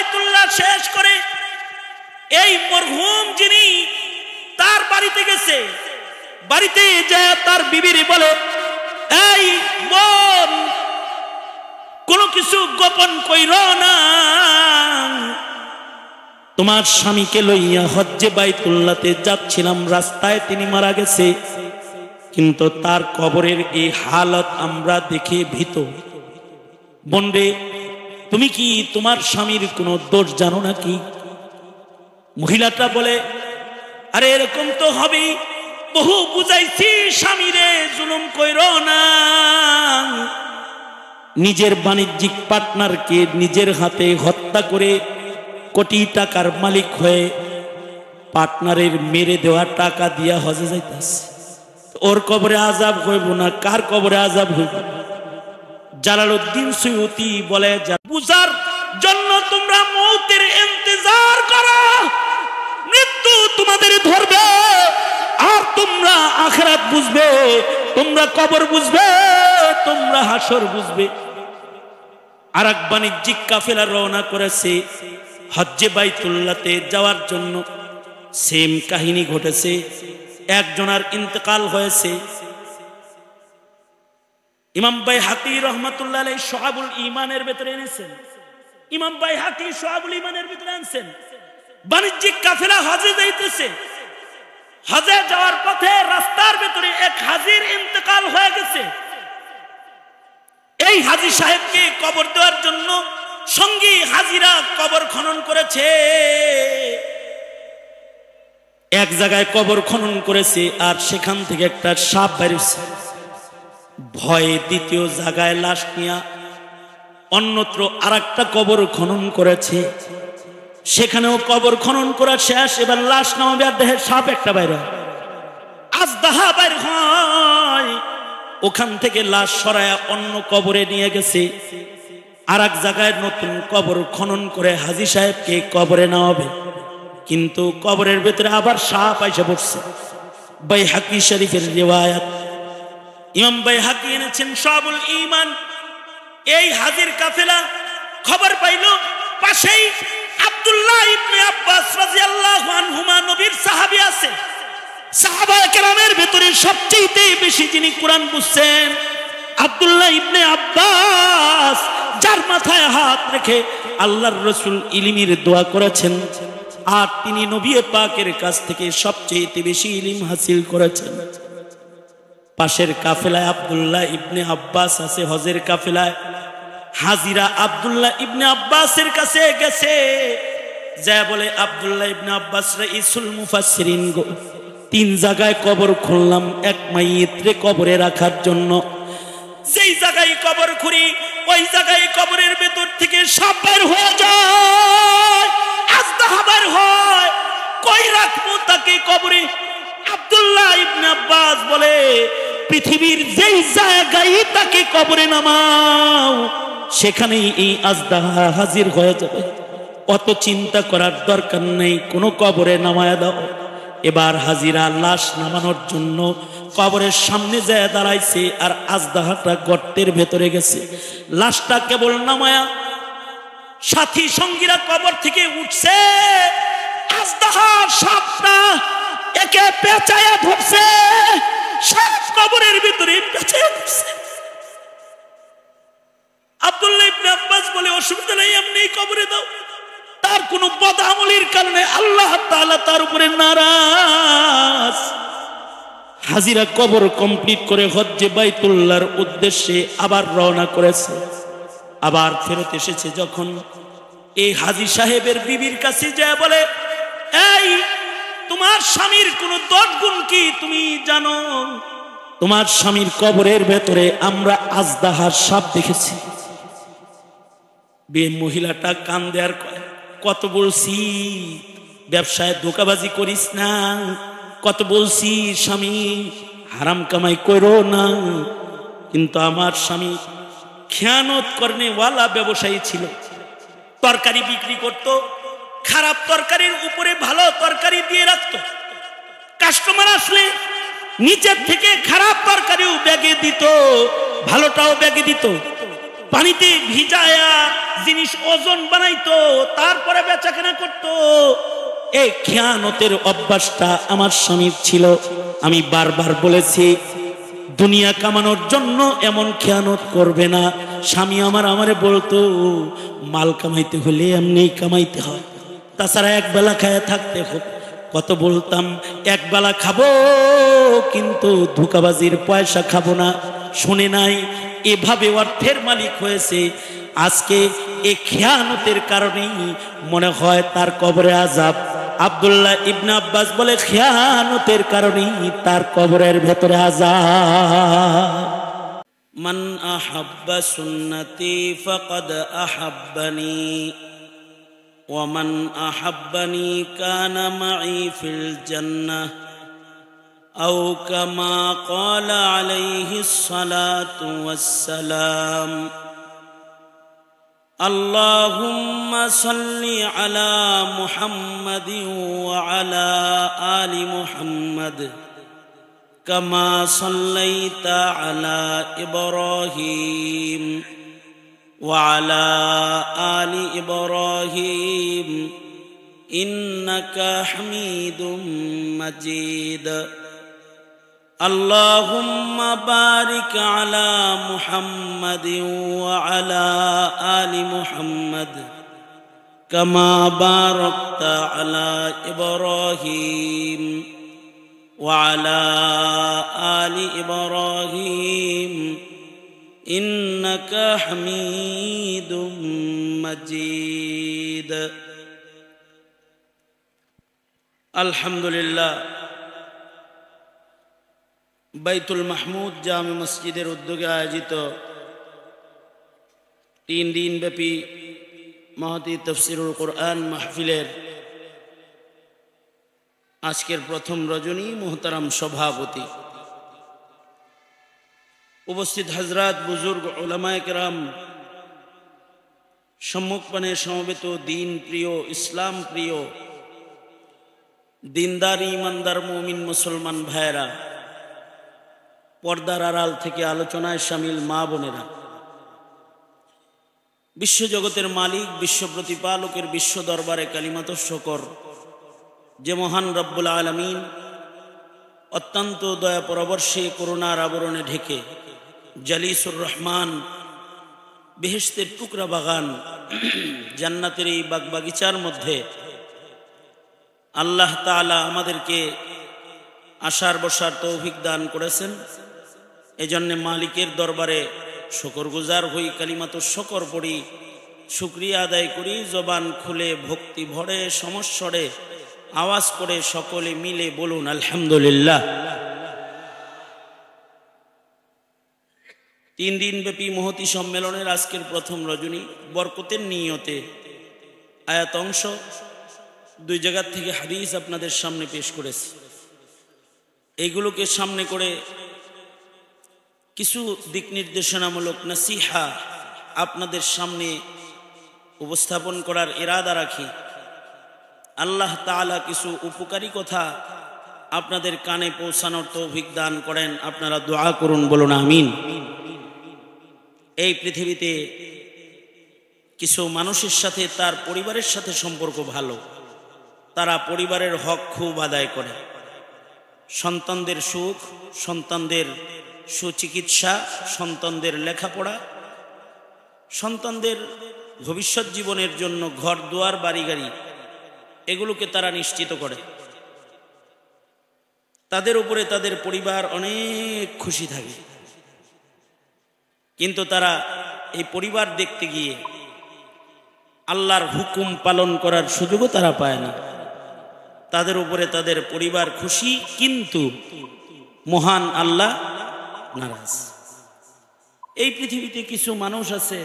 বাইতুল্লাহ শেষ করে এই মরহুম যিনি তার বাড়িতে গেছে, বাড়িতে যায় তার বিবিরে বলে, এই বোন, কোনো কিছু গোপন কইর না, তোমার স্বামীকে লইয়া হজ্জে বাইতুল্লাহতে যাচ্ছিলাম, রাস্তায় তিনি মারা গেছে, কিন্তু তার কবরের এই হালত আমরা দেখে ভীত। বোন রে, তুমি কি তোমার স্বামীর কোনো দোষ জানো নাকি? মহিলাটা বলে, আরে এরকম তো হবেই, বহু বুঝাইছি স্বামীরে জুলুম কইর না, নিজের বাণিজ্যিক পার্টনারকে নিজের হাতে হত্যা করে কোটি টাকার মালিক হয়ে পার্টনারের মেরে দেওয়া টাকা দিয়া হজে যাইতাছে, ওর কবরে আযাব হইব না, কার কবরে আযাব হইব? জালালউদ্দিন সুয়ুতি বলে, বুঝার জন্য তোমরা মৌতের ইন্তজার করো, মৃত্যু তোমাদের ধরবে, আর তোমরা আখিরাত বুঝবে, তোমরা কবর বুঝবে, তোমরা হাসর বুঝবে। আর এক বাণিজ্যিক কাফেলা রওনা করেছে হজ্জে বাইতুল্লাহতে যাওয়ার জন্য। সেম কাহিনী ঘটেছে, একজনের ইন্তেকাল হয়েছে। ইমাম বাইহাকি রাহমাতুল্লাহ আলাইহি শুআবুল ঈমানের ভিতরে এনেছেন, ইমাম বাইহাকি শুআবুল ঈমানের ভিতরে আনছেন, বাণিজ্যিক কাফেলা হজে যাইতেছে, হজে যাওয়ার পথে রাস্তার ভিতরে এক হাজির ইন্তেকাল হয়ে গেছে। এই হাজী সাহেবকে কবর দেওয়ার জন্য সঙ্গী হাজিরা কবর খনন করেছে, এক জায়গায় কবর খনন করেছে, আর সেখান থেকে একটা সাপ বেরিয়েছে। ভয়ে দ্বিতীয় জায়গায় লাশ নিয়ে অন্যত্র আর একটা কবর খনন করেছে, সেখানেও কবর খনন করা শেষ। এবার লাশ নামাবে, আর দেহের সাপ একটা বাইরে, আজদাহা বাইর হয়, ওখান থেকে লাশ সরায়া অন্য কবরে নিয়ে গেছে। আর এক জায়গায় নতুন কবর খনন করে হাজী সাহেবকে কবরে নামাবে, কিন্তু কবরের ভেতরে আবার সাপ আইসা পড়ছে। বাইহাকি শরীফের রিওয়ায়াত, ইমাম বাইহাকি এনেছেন শুআবুল ঈমান। এই হাজির কাফেলা খবর পাইল পাশেই আব্দুল্লাহ ইবনে আব্বাস রাদিয়াল্লাহু আনহুমা নবীর সাহাবী আছে। সাহাবায়ে কেরামের ভিতরে সবচেয়ে বেশি যিনি কোরআন বুঝছেন আব্দুল্লাহ ইবনে আব্বাস, যার মাথায় হাত রেখে আল্লাহর রাসূল ইলমের দোয়া করেছেন, আর তিনি নবী পাকের কাছ থেকে সবচেয়ে বেশি ইলম হাসিল করেছেন। পাশের কাফেলায় আব্দুল্লাহ ইবনে আব্বাস আছে, হজের কাফেলায় হাজিরা আব্দুল্লাহ ইবনে আব্বাসের কাছে গেছে, যা বলে, আব্দুল্লাহ ইবনে আব্বাস রাইসুল মুফাসসিরিন গো, 3 জায়গায় কবর খুললাম এক মাইয়িতরে কবরে রাখার জন্য, যেই জায়গায় কবর খুঁড়ি ওই জায়গায় কবরের ভেতর থেকে সাপ বের হয়ে যায়, আজদাহা বের হয়, কই রাখবো তাকে কবরে? আব্দুল্লাহ ইবনে আব্বাস বলে, পৃথিবীর যেই জায়গায় তাকে কবরে নামাও সেখানেই এই আজদাহা হাজির হয়ে যাবে, অত চিন্তা করার দরকার নেই, কোনো কবরে নামায়া দাও। এবার হাজিরা লাশ নামানোর জন্য কবরের সামনে যায় দাঁড়াইছে, আর আজদাহাটা গর্তের ভেতরে গেছে। লাশটা কেবল নামায়া সাথী সঙ্গীরা কবর থেকে উঠছে, আজদাহার সাপটা একে পেঁচায়া ধরছে, সাপ কবরের ভিতরে পেঁচায়া ধরছে। আব্দুল্লাহ ইবনে আব্বাস বলে, অসুবিধা নেই, এমনি কবরে দাও। তার কোন বদআমলির কারণে আল্লাহ তাআলা তার উপরে নারাজ। হাজিরা কবর কমপ্লিট করে হজ্জে বাইতুল্লাহর উদ্দেশ্যে আবার রওনা করেছে। আবার ফেরত এসেছে যখন, এই হাজী সাহেবের বিবির কাছে যায় বলে, এই তোমার স্বামীর কোন দোষ গুণ কি তুমি জানো? তোমার স্বামীর কবরের ভেতরে আমরা আজদাহার সাপ দেখেছি। মহিলাটা কান্দে আর কয়, কত বলছি ব্যবসায় ধোঁকাবাজি করিস না, কত বলছি স্বামী হারাম কামাই করো না, কিন্তু আমার স্বামী খেয়ানত করনে ওয়ালা ব্যবসায়ী ছিল। তরকারি বিক্রি করত, খারাপ তরকারির উপরে ভালো তরকারি দিয়ে রাখত, কাস্টমার আসলে নিচের থেকে খারাপ তরকারিও ব্যাগে দিত, ভালোটাও ব্যাগে দিত। পানিতে ভিজায়া জিনিস ওজন বানাইতো, তারপরে বেচাকেনা করতো। এই খেয়ানতের অভ্যাসটা আমার স্বামীর ছিল। আমি বারবার বলেছি দুনিয়া কামানোর জন্য এমন খেয়ানত করবে না। স্বামী আমারে বলতো মাল কামাইতে হলে এমনি কামাইতে হয়, তাছাড়া এক বেলা খায়া থাকতে হোক। কত বলতাম এক বেলা খাবো কিন্তু ধোঁকাবাজির পয়সা খাবো না। শুনে নাই, এভাবে অর্থের মালিক হয়েছে। আজকে এই খেয়ানতের কারণেই মনে হয় তার কবরে আযাব। আব্দুল্লাহ ইবনে আব্বাস বলে খেয়ানতের কারণেই তার কবরের ভেতরে আযাব। মান আহাব্বা সুন্নতি ফাকাদ আহাব্বানি ওয়া মান আহাব্বানি কানা মাই ফিল জান্নাহ আও কামা ক্বালা আলাইহিস সালাতু ওয়াস সালাম। আল্লাহুম্মা সাল্লি আলা মুহাম্মাদিন ওয়া আলা আলি মুহাম্মাদ কামা সাল্লাইতা আলা ইব্রাহিম ওয়া আলা আলি ইব্রাহিম ইন্নাকা হামিদুম মাজিদ। আল্লাহুম্মা বারিক আলা মুহাম্মাদিন ওয়া আলা আলি মুহাম্মাদ কামা বারাকতা আলা ইব্রাহিম ওয়া আলা আলি ইব্রাহিম ইন্নাকা হামিদুম মাজিদ। আলহামদুলিল্লাহ, বাইতুল মাহমুদ জামে মসজিদের উদ্যোগে আয়োজিত 3 দিনব্যাপী মহতী তাফসীরুল কুরআন মাহফিলের আজকের প্রথম রজনী মুহতারাম সভাপতি, উপস্থিত হযরত বুজুর্গ উলামায়ে কেরাম, সম্মুখপানে সমবেত দিন প্রিয়, ইসলাম প্রিয়, দিনদার ইমানদার মুমিন মুসলমান ভাইয়েরা, পর্দার আড়াল থেকে আলোচনায় শামিল মা বোনেরা, বিশ্বজগতের মালিক, বিশ্ব প্রতিপালকের বিশ্ব দরবারে কালিমাত শকর যে মহান রব্বুল আলামিন অত্যন্ত দয়া পরবর্ষে করুণার আবরণে ঢেকে জালিসুর রহমান বেহেশতের টুকরা বাগান জান্নাতের এই বাগবাগিচার মধ্যে আল্লাহ তাআলা আমাদেরকে আসার বসার তৌফিক দান করেছেন। এজন্য মালিকের দরবারে শুকরগুজার হই, কালিমাত শকর পড়ি, শুকরিয়া আদায় করি, জবান খুলে ভক্তি ভরে সমস্বরে আওয়াজ করে সকলে মিলে বলুন আলহামদুলিল্লাহ। 3 দিনব্যাপী মহতী সম্মেলনের আজকের প্রথম রজনী বরকতের নিয়তে আয়াত অংশ 2 জায়গা থেকে হাদিস আপনাদের সামনে পেশ করেছি। এইগুলোকে সামনে করে কিছু দিক নির্দেশনামূলক নসিহা আপনাদের সামনে উপস্থাপন করার ইরাদা রাখি। আল্লাহ তাআলা কিছু উপকারী কথা আপনাদের কানে পৌঁছানোর তৌফিক দান করেন। আপনারা দোয়া করুন, বলুন আমিন। এই পৃথিবীতে কিছু মানুষের সাথে তার পরিবারের সাথে সম্পর্ক ভালো, তারা পরিবারের হক খুব আদায় করে। সন্তানদের সুখ, সন্তানদের সুচিকিৎসা, সন্তানদের লেখাপড়া, সন্তানদের ভবিষ্যৎ জীবনের জন্য ঘর দুয়ার বাড়ি গাড়ি, এগুলোকে তারা নিশ্চিত করে। তাদের উপরে তাদের পরিবার অনেক খুশি থাকে, কিন্তু তারা এই পরিবার দেখতে গিয়ে আল্লাহর হুকুম পালন করার সুযোগও তারা পায় না। তাদের উপরে তাদের পরিবার খুশি, কিন্তু মহান আল্লাহ নারাজ। এই পৃথিবীতে কিছু মানুষ আছে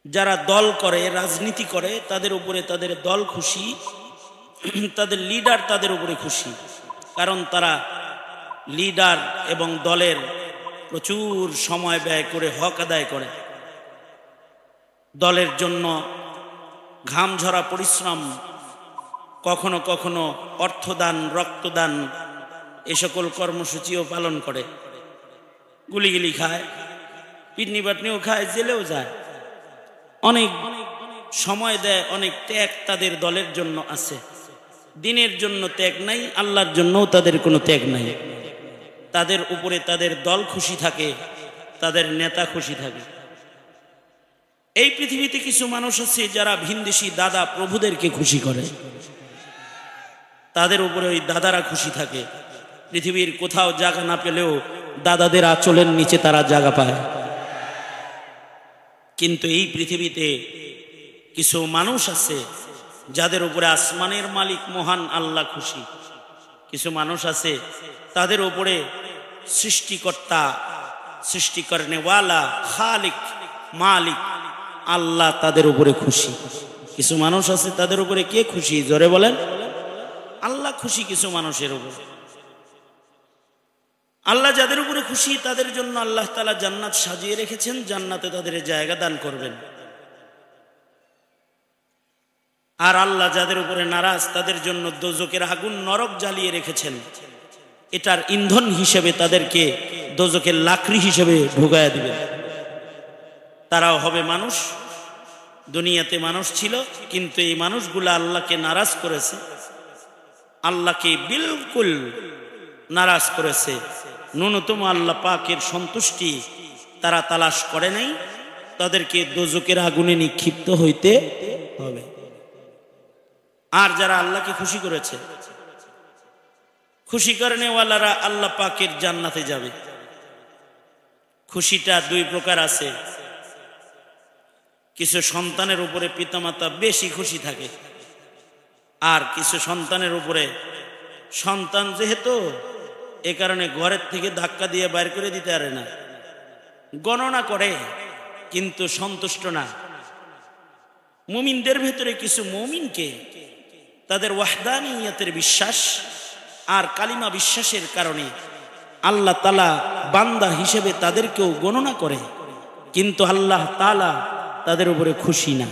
যারা দল করে, রাজনীতি করে, তাদের উপরে তাদের দল খুশি, তাদের লিডার তাদের উপরে খুশি, কারণ তারা লিডার এবং দলের প্রচুর সময় ব্যয় করে হক আদায় করে। দলের জন্য ঘাম ঝরা পরিশ্রম, কখনো কখনো অর্থদান, রক্তদান, এ সকল কর্মসূচিও পালন করে। গুলিগুলি খায়, পিটনি বাটনিও খায়, জেলেও যায়, অনেক সময় দেয়, অনেক ত্যাগ তাদের দলের জন্য আছে। দিনের জন্য ত্যাগ নাই, আল্লাহর জন্যও তাদের কোনো ত্যাগ নাই। তাদের উপরে তাদের দল খুশি থাকে, তাদের নেতা খুশি থাকে। এই পৃথিবীতে কিছু মানুষ আছে যারা ভিনদেশি দাদা প্রভুদেরকে খুশি করে, তাদের উপরে ওই দাদারা খুশি থাকে। পৃথিবীর কোথাও জায়গা না পেলেও দাদাদের আঁচলের নিচে তারা জায়গা পায়। কিন্তু এই পৃথিবীতে কিছু মানুষ আছে যাদের উপরে আসমানের মালিক মহান আল্লাহ খুশি। কিছু মানুষ আছে তাদের উপরে সৃষ্টিকর্তা, সৃষ্টি করনেওয়ালা, খালিক, মালিক আল্লাহ তাদের উপরে খুশি। কিছু মানুষ আছে তাদের উপরে কে খুশি? জোরে বলেন। আল্লাহ খুশি কিছু মানুষের উপর। আল্লাহ যাদের উপরে খুশি তাদের জন্য আল্লাহ তাআলা জান্নাত সাজিয়ে রেখেছেন, জান্নাতে তাদের জায়গা দান করবেন। আর আল্লাহ যাদের উপরে নারাজ তাদের জন্য দোজকের আগুন, নরক জ্বালিয়ে রেখেছেন। এটার ইন্ধন হিসেবে তাদেরকে দোজকের লাকড়ি হিসেবে ঢুকায়া দিবেন। তারাও হবে মানুষ, দুনিয়াতে মানুষ ছিল, কিন্তু এই মানুষগুলো আল্লাহকে নারাজ করেছে, আল্লাহকে বিলকুল নারাজ করেছে। ন্যূনতম আল্লাহ পাকের সন্তুষ্টি তারা তালাশ করে নাই, তাদেরকে দোজকের আগুনে নিক্ষিপ্ত হইতে হবে। আর যারা আল্লাহকে খুশি করেছে, খুশি করেনেওয়ালারা আল্লাহ পাকের জান্নাতে যাবে। খুশিটা দুই প্রকার আছে। কিছু সন্তানের উপরে পিতামাতা বেশি খুশি থাকে, আর কিছু সন্তানের উপরে সন্তান যেহেতু এ কারণে ঘরের থেকে ধাক্কা দিয়ে বাইর করে দিতে পারে না, গণনা করে কিন্তু সন্তুষ্ট না। মুমিনদের ভেতরে কিছু মুমিনকে তাদের ওয়াহদানিয়তের বিশ্বাস আর কালিমা বিশ্বাসের কারণে আল্লাহ তাআলা বান্দা হিসেবে তাদেরকেও গণনা করে, কিন্তু আল্লাহ তাআলা তাদের উপরে খুশি না।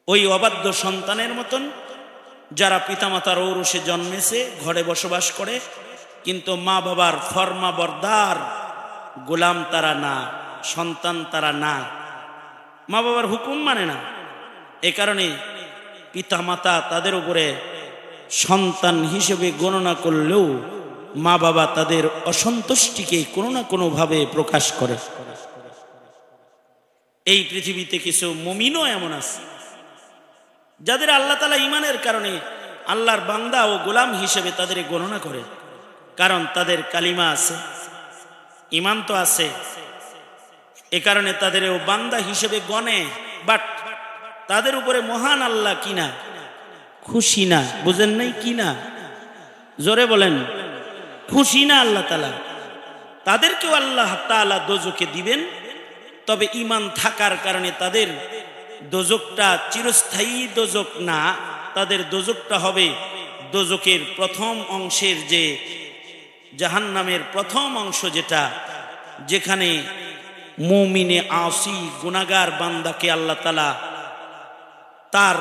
ওই অবাধ্য সন্তানের মতন যারা পিতামাতার ঔরসে জন্মেছে, ঘরে বসবাস করে, কিন্তু মা বাবার ফরমা বরদার গোলাম তারা না, সন্তান তারা না, মা বাবার হুকুম মানে না। এ কারণে পিতামাতা তাদের উপরে সন্তান হিসেবে গণনা করলেও মা বাবা তাদের অসন্তুষ্টিকে কোনো না কোনোভাবে প্রকাশ করে। এই পৃথিবীতে কিছু মুমিনও এমন আছে যাদের আল্লাহ তাআলা ঈমানের কারণে আল্লাহর বান্দা ও গোলাম হিসেবে তাদের গণনা করে, কারণ তাদের কালিমা আছে, ঈমান তো আছে। এ কারণে তাদেরও বান্দা হিসেবে গণে, বাট তাদের উপরে মহান আল্লাহ কিনা খুশি না। বুঝেন নাই? কিনা জোরে বলেন। খুশি না আল্লাহ তাআলা। তাদেরকেও আল্লাহ তাআলা দোজকে দিবেন, তবে ঈমান থাকার কারণে তাদের দোজকটা চিরস্থায়ী দোজক না, তাদের দোজকটা হবে দোজকের প্রথম অংশের, যে জাহান্নামের প্রথম অংশ, যেখানে মুমিনে আসি গুনাহগার বান্দাকে আল্লাহ তাআলা তার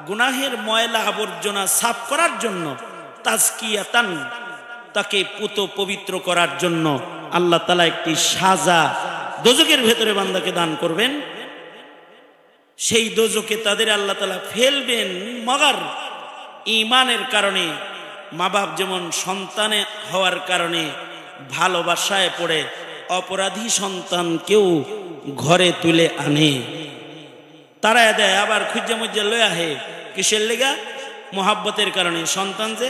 গুনাহের ময়লা আবর্জনা সাফ করার জন্য, তাজকিয়াতান, তাকে পুত পবিত্র করার জন্য আল্লাহ তাআলা একটি সাজা দোজকের ভেতরে বান্দাকে দান করবেন। সেই দোজকে তাদের আল্লাহ তাআলা ফেলবেন, মগার ঈমানের কারণে। মা বাপ যেমন সন্তানে হওয়ার কারণে ভালোবাসায় পড়ে অপরাধী সন্তানকেও ঘরে তুলে আনে, তাড়ায় দেয়, আবার খুঁজে মুজ্জা লয়ে আহে। কিসের লেগা? মোহাব্বতের কারণে। সন্তান যে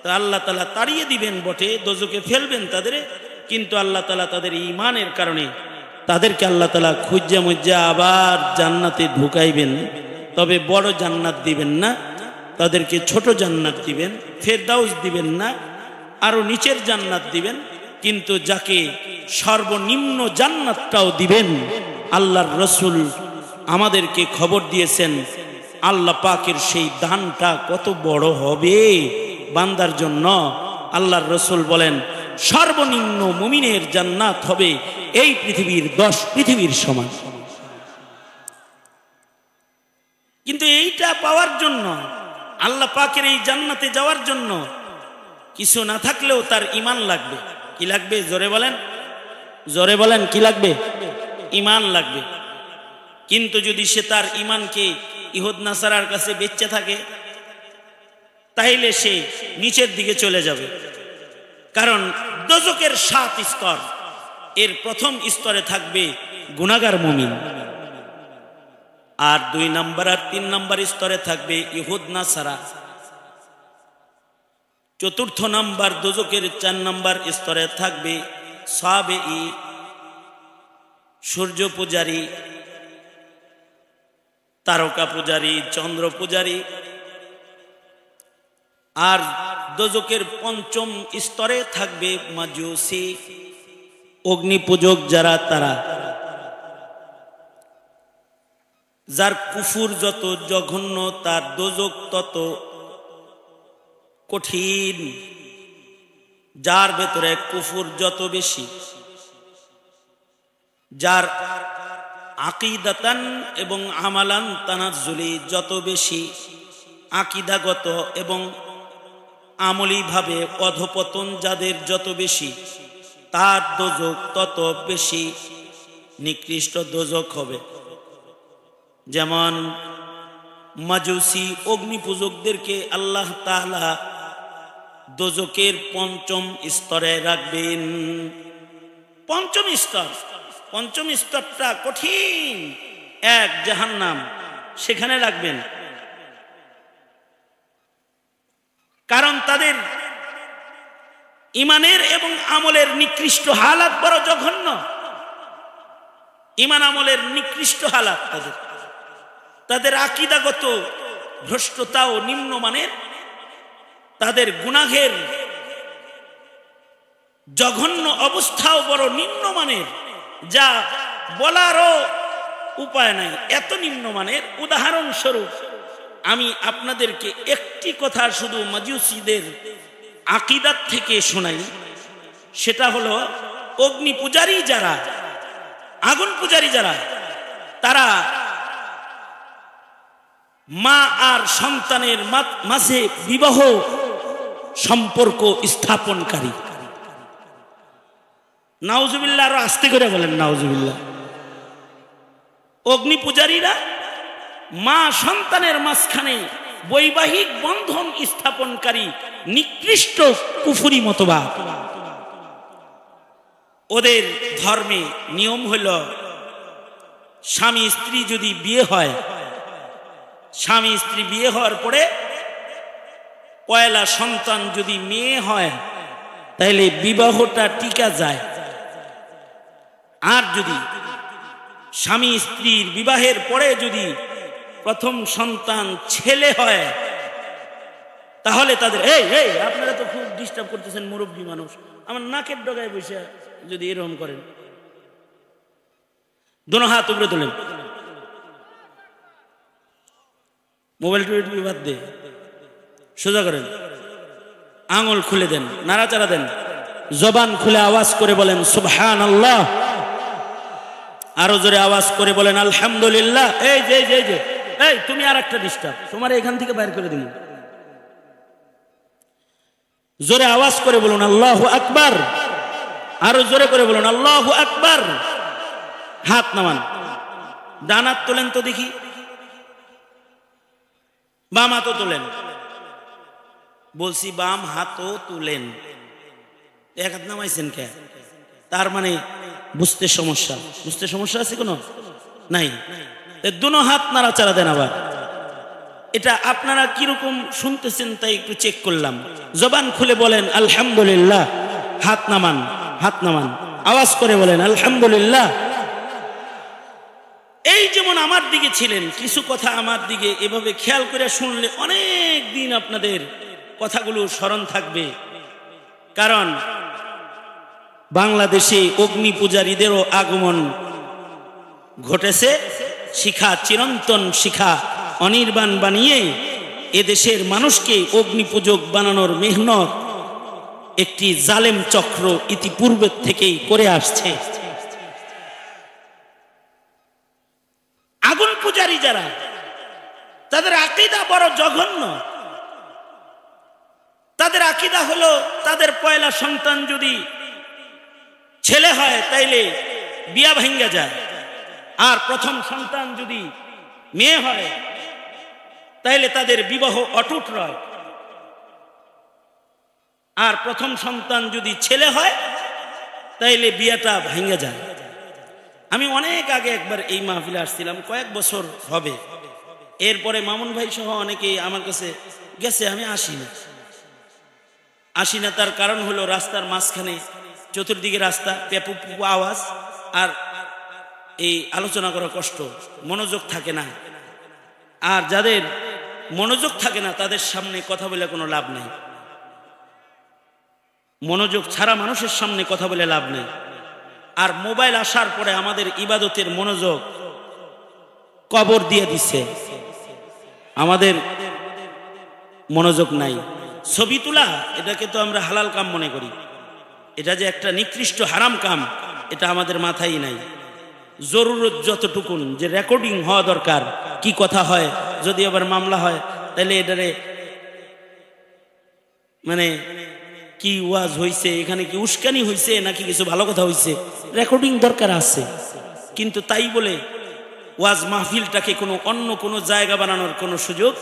তা আল্লাহ তাআলা তাড়িয়ে দিবেন বটে, দোজকে ফেলবেন তাদের, কিন্তু আল্লাহ তাআলা তাদের ঈমানের কারণে তাদেরকে আল্লাহ তাআলা খুঁজে মুজ্জা আবার জান্নাতে ঢুকাইবেন। তবে বড় জান্নাত দিবেন না, তাদেরকে ছোট জান্নাত দিবেন, ফেরদাউস দিবেন না, আরো নিচের জান্নাত দিবেন। কিন্তু যাকে সর্বনিম্ন জান্নাতটাও দিবেন, আল্লাহর রাসূল আমাদেরকে খবর দিয়েছেন আল্লাহ পাকের সেই দানটা কত বড় হবে বান্দার জন্য। আল্লাহর রাসূল বলেন সর্বনিম্ন মুমিনের জান্নাত হবে এই পৃথিবীর 10 পৃথিবীর সমান। কিন্তু এইটা পাওয়ার জন্য, আল্লাহ পাকের এই জান্নাতে যাওয়ার জন্য কিছু না থাকলেও তার ঈমান লাগবে। কি লাগবে? জোরে বলেন। জোরে বলেন কি লাগবে? ঈমান লাগবে। কিন্তু যদি সে তার ঈমানকে ইহুদ নাসারার কাছে বেচে থাকে তাইলে সে নিচের দিকে চলে যাবে। কারণ দোজখের 7 স্তর, এর প্রথম স্তরে থাকবে গুনাহগার মুমিন, আর 2 নম্বর আর 3 নম্বর স্তরে থাকবে ইহুদ নাসারা। চতুর্থ নম্বর দোজখের 4 নম্বর স্তরে থাকবে সাবেঈ, সূর্য পূজারী, তারকা পূজারী, চন্দ্র পূজারী। আর দোজখের 5ম স্তরে থাকবে মাজুসি, অগ্নি পূজক যারা, তারা যার কুফুর যত জঘন্য তার দোজখ তত কঠিন। যার ভেতরে কুফুর যত বেশি, যার আকীদাতান এবং আমালান তানাজ্জুলি যত বেশি, আকীদাগত এবং আমলীভাবে অধপতন যাদের যত বেশি, তার দোজখ তত বেশি নিকৃষ্ট দোজখ হবে। যেমন মাজুসি অগ্নিপূজকদেরকে আল্লাহ তাআলা দোজখের 5ম স্তরে রাখবেন। 5ম স্তর, 5ম স্তরটা কঠিন, এক জাহান্নাম, সেখানে রাখবেন। কারণ তাদের ঈমানের এবং আমলের নিকৃষ্ট হালাত বড় জঘন্য। ঈমান আমলের নিকৃষ্ট হালাত, তাদের আকীদাগত ভ্রষ্টতাও নিম্নমানের, তাদের গুনাহের জঘন্য অবস্থাও বড় নিম্নমানের, যা বলারও উপায় নাই, এত নিম্নমানের। উদাহরণস্বরূপ আমি আপনাদেরকে একটি কথা শুধু মাজুসীদের আকীদাত থেকে শোনাই। সেটা হলো অগ্নি পূজারী যারা, আগুন পূজারী যারা, তারা মা আর সন্তানের মাঝে বিবাহ সম্পর্ক স্থাপনকারী। নাউজুবিল্লাহ, আরো আস্তে করে বলেন নাউজুবিল্লাহ। অগ্নি পূজারীরা মা সন্তানের মাঝখানে বৈবাহিক বন্ধন স্থাপনকারী নিকৃষ্ট কুফরি মতবাদ। ওদের ধর্মে নিয়ম হল, স্বামী স্ত্রী যদি বিয়ে হয়, স্বামী স্ত্রী বিয়ে হওয়ার পরে পয়লা সন্তান যদি মেয়ে হয় তাহলে বিবাহটা টিকা যায়। আর যদি স্বামী স্ত্রীর বিবাহের পরে যদি প্রথম সন্তান ছেলে হয় তাহলে তাদের আপনারা তো খুব ডিস্টার্ব করতেছেন, মুরব্বী মানুষ, আমার নাকের ডগায় বসে যদি এরকম করেন। দোনো হাত উপরে তোলেন, মোবাইল টুবি বাদ দে, সোজা করেন, আঙুল খুলে দেন, নাড়াচাড়া দেন, জবান খুলে আওয়াজ করে বলেন সুবহানাল্লাহ, আরো জোরে আওয়াজ করে বলেন আলহামদুলিল্লাহ। এই তুমি আর একটা ডিস্টার্ব, তোমার এখান থেকে বাইর করে দিন। জোরে আওয়াজ করে বলুন আল্লাহু আকবার, আরো জোরে করে বলুন আল্লাহু আকবার। হাত নামান, ডান হাত তোলেন তো দেখি, বাম হাতও তোলেন, বলছি বাম হাতও তুলেন। এক হাত নামাইছেন কে? তার মানে বুঝতে সমস্যা, বুঝতে সমস্যা আছে কোনো নাই। দুনো হাত নাড়াচাড়া দেন। আবার এটা আপনারা কিরকম শুনতেছেন তাই একটু চেক করলাম। জবান খুলে বলেন আলহামদুলিল্লাহ, হাত নামান, হাত নামান, আওয়াজ করে বলেন আলহামদুলিল্লাহ। এই যেমন আমার দিকে ছিলেন, কিছু কথা আমার দিকে এভাবে খেয়াল করে শুনলে অনেক দিন আপনাদের কথাগুলো স্মরণ থাকবে। কারণ বাংলাদেশে অগ্নি পূজারীদেরও আগমন ঘটেছে। শিখা, চিরন্তন শিখা অনির্বাণ বানিয়ে এদেশের মানুষকে অগ্নি পূজক বানানোর মেহনত একটি জালেম চক্র ইতিপূর্বে থেকেই করে আসছে। আগুন পূজারী যারা, তাদের আকীদা বড় জঘন্য। তাদের আকীদা হলো, তাদের পয়লা সন্তান যদি ছেলে হয় তাইলে বিয়া ভাঙ্গা যায়, আর প্রথম সন্তান যদি মেয়ে হয় তাইলে তাদের বিবাহ অটুট রয়, আর প্রথম সন্তান যদি ছেলে হয় তাইলে বিয়াটা ভাঙ্গা যায়। আমি অনেক আগে একবার এই মাহফিলে আসছিলাম, কয়েক বছর হবে। এরপরে মামুন ভাই সহ অনেকেই আমার কাছে গেছে, আমি আসি না। তার কারণ হলো রাস্তার মাঝখানে চতুর্দিকে রাস্তা, পেপু পুপু আওয়াজ, আর এই আলোচনা করা কষ্ট, মনোযোগ থাকে না। আর যাদের মনোযোগ থাকে না তাদের সামনে কথা বলে কোনো লাভ নেই। মনোযোগ ছাড়া মানুষের সামনে কথা বলে লাভ নেই। আর মোবাইল আসার পরে আমাদের ইবাদতের মনোযোগ কবর দিয়ে দিছে, আমাদের মনোযোগ নাই। ছবি তোলা এটাকে তো আমরা হালাল কাম মনে করি, এটা যে একটা নিকৃষ্ট হারাম কাম এটা আমাদের মাথায় নাই। জরুরত যতটুকুন যে রেকর্ডিং হওয়া দরকার, কি কথা হয়, যদি আবার মামলা হয় তাহলে এটারে মানে কি ওয়াজ হইছে, এখানে কি উস্কানি হইছে নাকি কিছু ভালো কথা হইছে, রেকর্ডিং দরকার আছে। কিন্তু তাই বলে ওয়াজ মাহফিলটাকে কোনো অন্য কোনো জায়গা বানানোর কোনো সুযোগ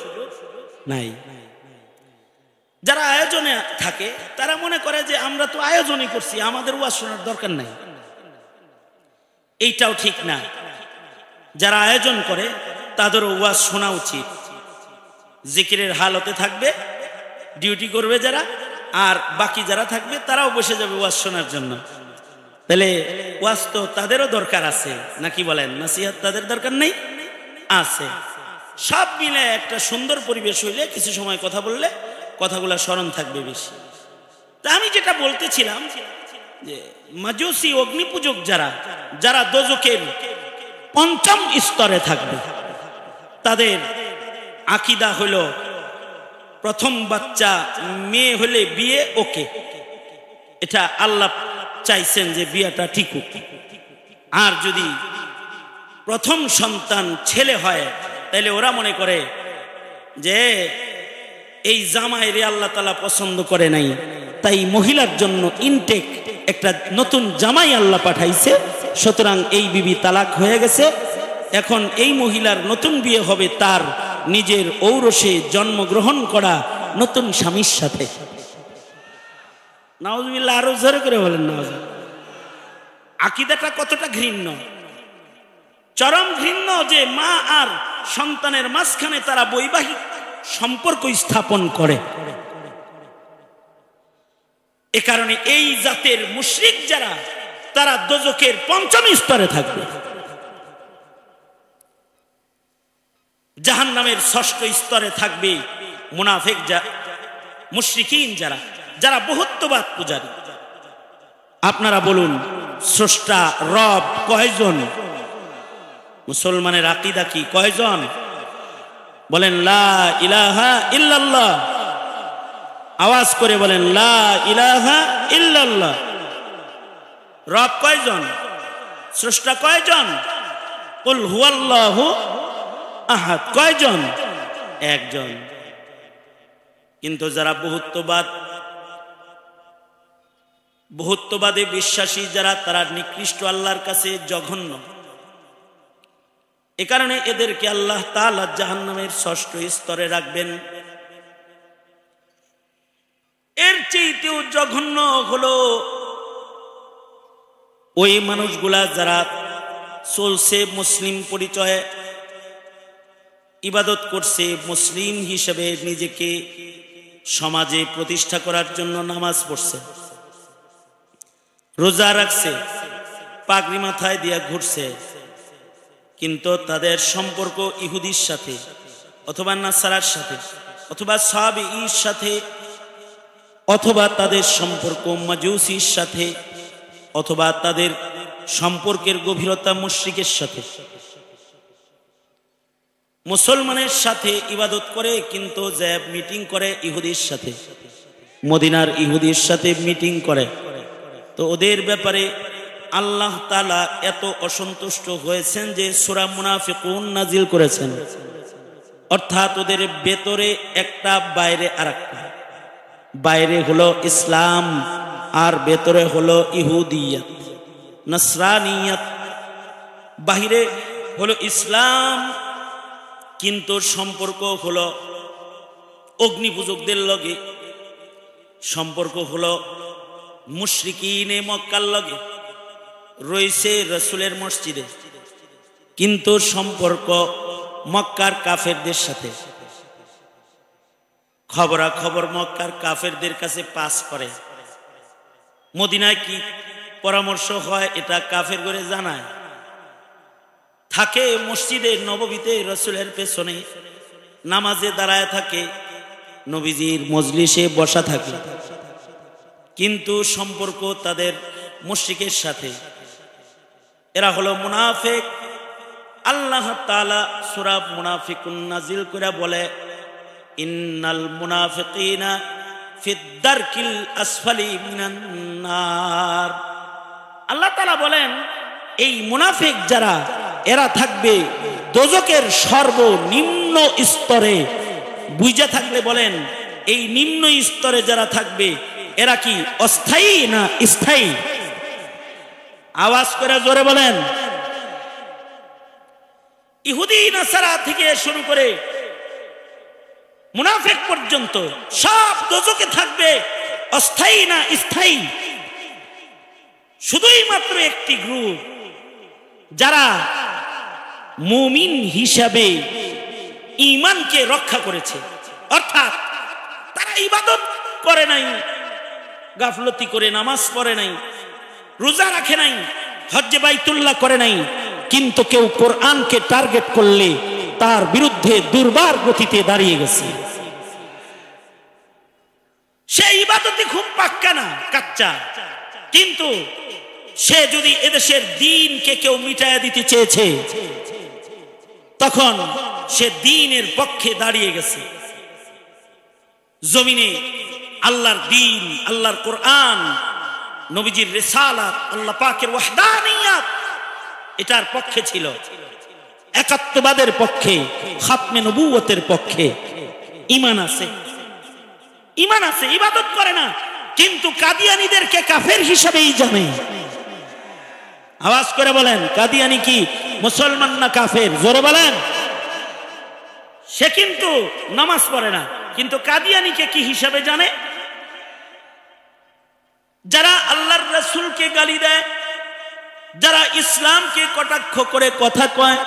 নাই। যারা আয়োজনে থাকে তারা মনে করে যে আমরা তো আয়োজনই করছি, আমাদের ওয়াজ শোনার দরকার নাই। এইটাও ঠিক না। যারা আয়োজন করে তাদেরও ওয়াজ শোনা উচিত। জিকিরের হালতে থাকবে, ডিউটি করবে যারা, আর বাকি যারা থাকবে তারাও বসে যাবে ওয়াজ শোনার জন্য। তাহলে ওয়াজ তো তাদেরও দরকার আছে, নাকি বলেন? নসিহত তাদের দরকার নেই? আছে। সব মিলে একটা সুন্দর পরিবেশ হইলে কিছু সময় কথা বললে কথাগুলো স্মরণ থাকবে বেশি। তা আমি যেটা বলতেছিলাম যে মাজুসি অগ্নিপূজক যারা দোজখের পঞ্চম স্তরে থাকবে, তাদের আকীদা হলো প্রথম বাচ্চা মেয়ে হলে বিয়ে ওকে, এটা আল্লাহ চাইছেন যে বিয়েটা ঠিকুক। আর যদি প্রথম সন্তান ছেলে হয় তাহলে ওরা মনে করে যে এই জামাই রে আল্লাহ তাআলা পছন্দ করে নাই, তাই মহিলার জন্য ইনটেক একটা নতুন জামাই আল্লাহ পাঠাইছে, সুতরাং এই বিবি তালাক হয়ে গেছে। এখন এই মহিলার নতুন বিয়ে হবে তার নিজের ঔরসে জন্মগ্রহণ করা নতুন স্বামীর সাথে। নাউজুবিল্লাহ, আরো জোরে করে বলেন নাউজুবিল্লাহ। আকীদাটা কতটা ঘৃণ্য, চরম ঘৃণ্য যে মা আর সন্তানের মাঝখানে তারা বৈবাহিক সম্পর্ক স্থাপন করে। এ কারণে এই জাতের মুশরিক যারা, তারা দোজখের পঞ্চম স্তরে থাকবে। জাহান্নামের ষষ্ঠ স্তরে থাকবে মুনাফিক মুশরিকিন যারা বহুত্ববাদ পূজারী। আপনারা বলুন, স্রষ্টা রব কয়জন? মুসলমানের আকীদা কি? কয়জন? বলেন লা ইলাহা ইল্লাল্লাহ। আওয়াজ করে বলেন লা ইলাহা ইল্লাল্লাহ। রব কয়জন? স্রষ্টা কয়জন? কুল হুয়াল্লাহু আহাদ কয়জন? একজন। কিন্তু যারা বহুত্ববাদে বিশ্বাসী যারা, তারা নিকৃষ্ট, আল্লাহর কাছে জঘন্য। এ কারণে এদেরকে আল্লাহ তাআলা জাহান্নামের ষষ্ঠ স্তরে রাখবেন। এর চেয়েও জঘন্য হলো ওই মানুষগুলা যারা চলছে মুসলিম পরিচয়ে, ইবাদত করছে, মুসলিম হিসেবে নিজেকে সমাজে প্রতিষ্ঠা করার জন্য নামাজ পড়ছে, রোজা রাখছে, পাগড়ি মাথায় দিয়া ঘুরছে, কিন্তু তাদের সম্পর্ক ইহুদির সাথে অথবা নাসারার সাথে অথবা সাবিঈর সাথে, অথবা তাদের সম্পর্ক মাজুসির সাথে, অথবা তাদের সম্পর্কের গভীরতা মুশরিকের সাথে। মুসলমানের সাথে ইবাদত করে কিন্তু জ্যাব মিটিং করে ইহুদির সাথে, মদিনার ইহুদির সাথে মিটিং করে। তো ওদের ব্যাপারে আল্লাহ তাআলা এত অসন্তুষ্ট হয়েছেন যে সূরা মুনাফিকুন নাজিল করেছেন। অর্থাৎ ওদের ভেতরে একটা, বাইরে আরেকটা। বাইরে হলো ইসলাম আর ভেতরে হলো ইহুদিয়ত। নাসরানিয়াত, বাহিরে হলো ইসলাম, কিন্তু সম্পর্ক হলো অগ্নি পূজকদের লগে, সম্পর্ক হলো মুশরিকিনে মক্কার লগে, রয়েছে রাসূলের মসজিদে, কিন্তু সম্পর্ক মক্কার কাফেরদের সাথে। খবরাখবর মক্কার কাফেরদের কাছে পাস করে। মদিনায় কি পরামর্শ হয় এটা কাফের করে জানায়। থাকে মসজিদে নববীতে রাসূলের পেছনে নামাজে দাঁড়ায় থাকে, নবীজির মজলিসে বসা থাকে, কিন্তু সম্পর্ক তাদের মুশরিকের সাথে। এরা হলো মুনাফিক। আল্লাহ তাআলা সূরা মুনাফিকুন নাজিল করে বলে, ইন্নাল মুনাফিকিনা ফিদ দারকিল আসফালি মিনান নার। আল্লাহ তাআলা বলেন, এই মুনাফিক যারা, এরা থাকবে দোজকের সর্বনিম্ন স্তরে। বুঝে থাকলে বলেন, এই নিম্ন স্তরে যারা থাকবে এরা কি অস্থায়ী না স্থায়ী? আওয়াজ করে জোরে বলেন। ইহুদি নাসারা থেকে শুরু করে মুনাফিক পর্যন্ত সব দোজকে থাকবে, অস্থায়ী না স্থায়ী? শুধুই মাত্র একটি গ্রুপ, যারা মুমিন হিসাবে ঈমানকে রক্ষা করেছে, অর্থাৎ তারা ইবাদত করে নাই, গাফলতি করে নামাজ পড়ে নাই, রোজা রাখে নাই, হজ্জে বাইতুল্লাহ করে নাই, কিন্তু কেউ কোরআনকে টার্গেট করলে তার বিরুদ্ধে দুর্বার গতিতে দাঁড়িয়ে গেছে। সে ইবাদতে খুব পাক্কা না, কাচ্চা, কিন্তু সে যদি এদেশের দ্বীনকে কেউ মিটাইয়া দিতে চেয়েছে, তখন সে দ্বীনের পক্ষে দাঁড়িয়ে গেছে। জমিনে আল্লাহর দ্বীন, আল্লাহর কোরআন, নবীজির রিসালাত, আল্লাহ পাকের ওয়াহদানিয়াত, এটার পক্ষে ছিল, একাত্মবাদের পক্ষে, খাতমে নবুয়তের পক্ষে। ঈমান আছে, ঈমান আছে, ইবাদত করে না, কিন্তু কাদিয়ানীদেরকে কাফের হিসেবেই জানে। আওয়াজ করে বলেন, কাদিয়ানী কি মুসলমান না কাফের? জোরে বলেন। সে কিন্তু নামাজ পড়ে না, কিন্তু কাদিয়ানীকে কি হিসাবে জানে? যারা আল্লাহর রাসূলকে গালি দেয়, যারা ইসলামকে কটাক্ষ করে কথা কয়,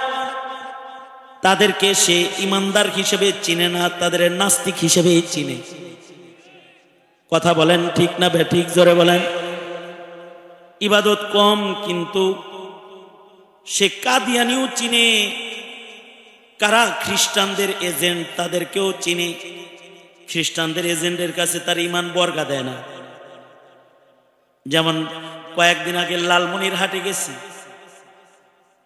তাদেরকে সে ইমানদার হিসেবে চিনে না, তাদের নাস্তিক হিসেবে চিনে। কথা বলেন ঠিক না বেঠিক? জোরে বলেন। ইবাদত কম, কিন্তু সে কাদিয়ানিও চিনে। কারা? খ্রিস্টানদের এজেন্ট, তাদেরকেও চিনে। খ্রিস্টানদের এজেন্টের কাছে তার ঈমান বর্গা দেয় না। যেমন কয়েকদিন আগে লালমনিরহাটে গেছি,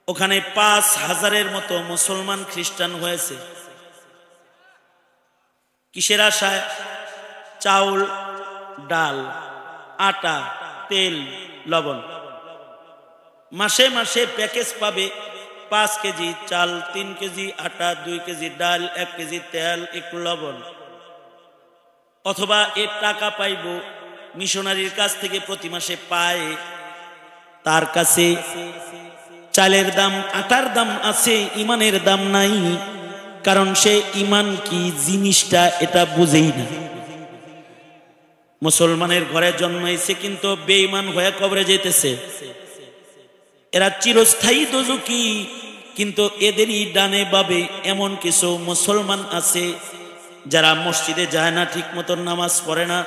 ওখানে ৫,০০০-এর মতো মুসলমান খ্রিস্টান হয়েছে। কিসের আশায়? চাউল, ডাল, আটা, তেল, লবণ। মাসে মাসে প্যাকেজ পাবে, ৫ কেজি চাল, ৩ কেজি আটা, ২ কেজি ডাল, ১ কেজি তেল, একটু লবণ। অথবা এর টাকা পাইব মিশনারির কাছ থেকে, প্রতি মাসে পায়। তার কাছে চালের দাম, আটার দাম আছে, ইমানের দাম নাই। কারণ সে ইমান কি জিনিসটা এটা বুঝেই না। মুসলমানের ঘরে জন্মাইছে, কিন্তু বেঈমান হয়ে কবরে যেতেছে। এরা চিরস্থায়ী দোজখী, কিন্তু এদেরই ডানে বামে এমন কিছু মুসলমান আছে যারা মসজিদে যায় না, ঠিক মতো নামাজ পড়ে না,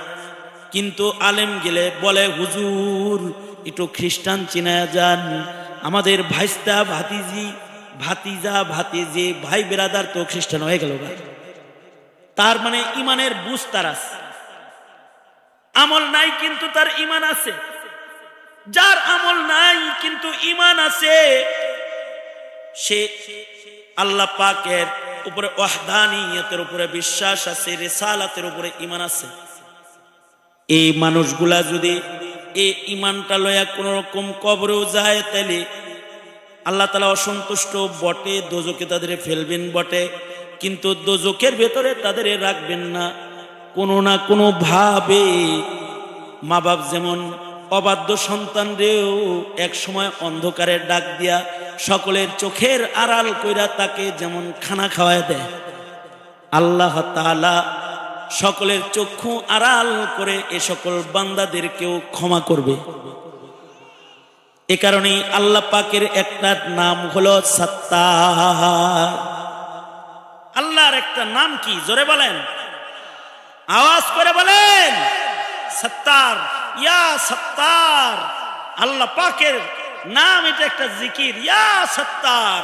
কিন্তু আলেম গেলে বলে, হুজুর একটু খ্রিস্টান চিনায়া যান, আমাদের ভাইস্তা ভাতিজি, ভাতিজা ভাতিজি, ভাই বেরাদার তো খ্রিস্টান হয়ে গেল। তার মানে ইমানের বুঝ তার আছে। আমল নাই কিন্তু তার ইমান আছে। যার আমল নাই কিন্তু ইমান আছে, সে আল্লাহ পাকের উপরে ওয়াহদানিয়তের উপরে বিশ্বাস আছে, রিসালাতের উপরে ইমান আছে। এই মানুষগুলা যদি এই ইমানটা লয়া কোন রকম কবরেও যায়, তাহলে আল্লাহ তাআলা অসন্তুষ্ট বটে, দোজকে তাদের ফেলবেন বটে, কিন্তু দোজকের ভেতরে তাদের রাখবেন না। কোনো না কোনো ভাবে মা বাপ যেমন অবাধ্য সন্তানরেও এক সময় অন্ধকারে ডাক দিয়া সকলের চোখের আড়াল কইরা তাকে যেমন খানা খাওয়ায় দেয়, আল্লাহ তাআলা সকলের চক্ষু আড়াল করে এ সকল বান্দাদেরকেও ক্ষমা করবে। এ কারণেই আল্লাহ পাকের একটা নাম হলো সত্তার। আল্লাহর একটা নাম কি? জোরে বলেন, আওয়াজ করে বলেন, সত্তার। ইয়া সত্তার, আল্লাহ পাকের নাম, এটা একটা জিকির। ইয়া সত্তার,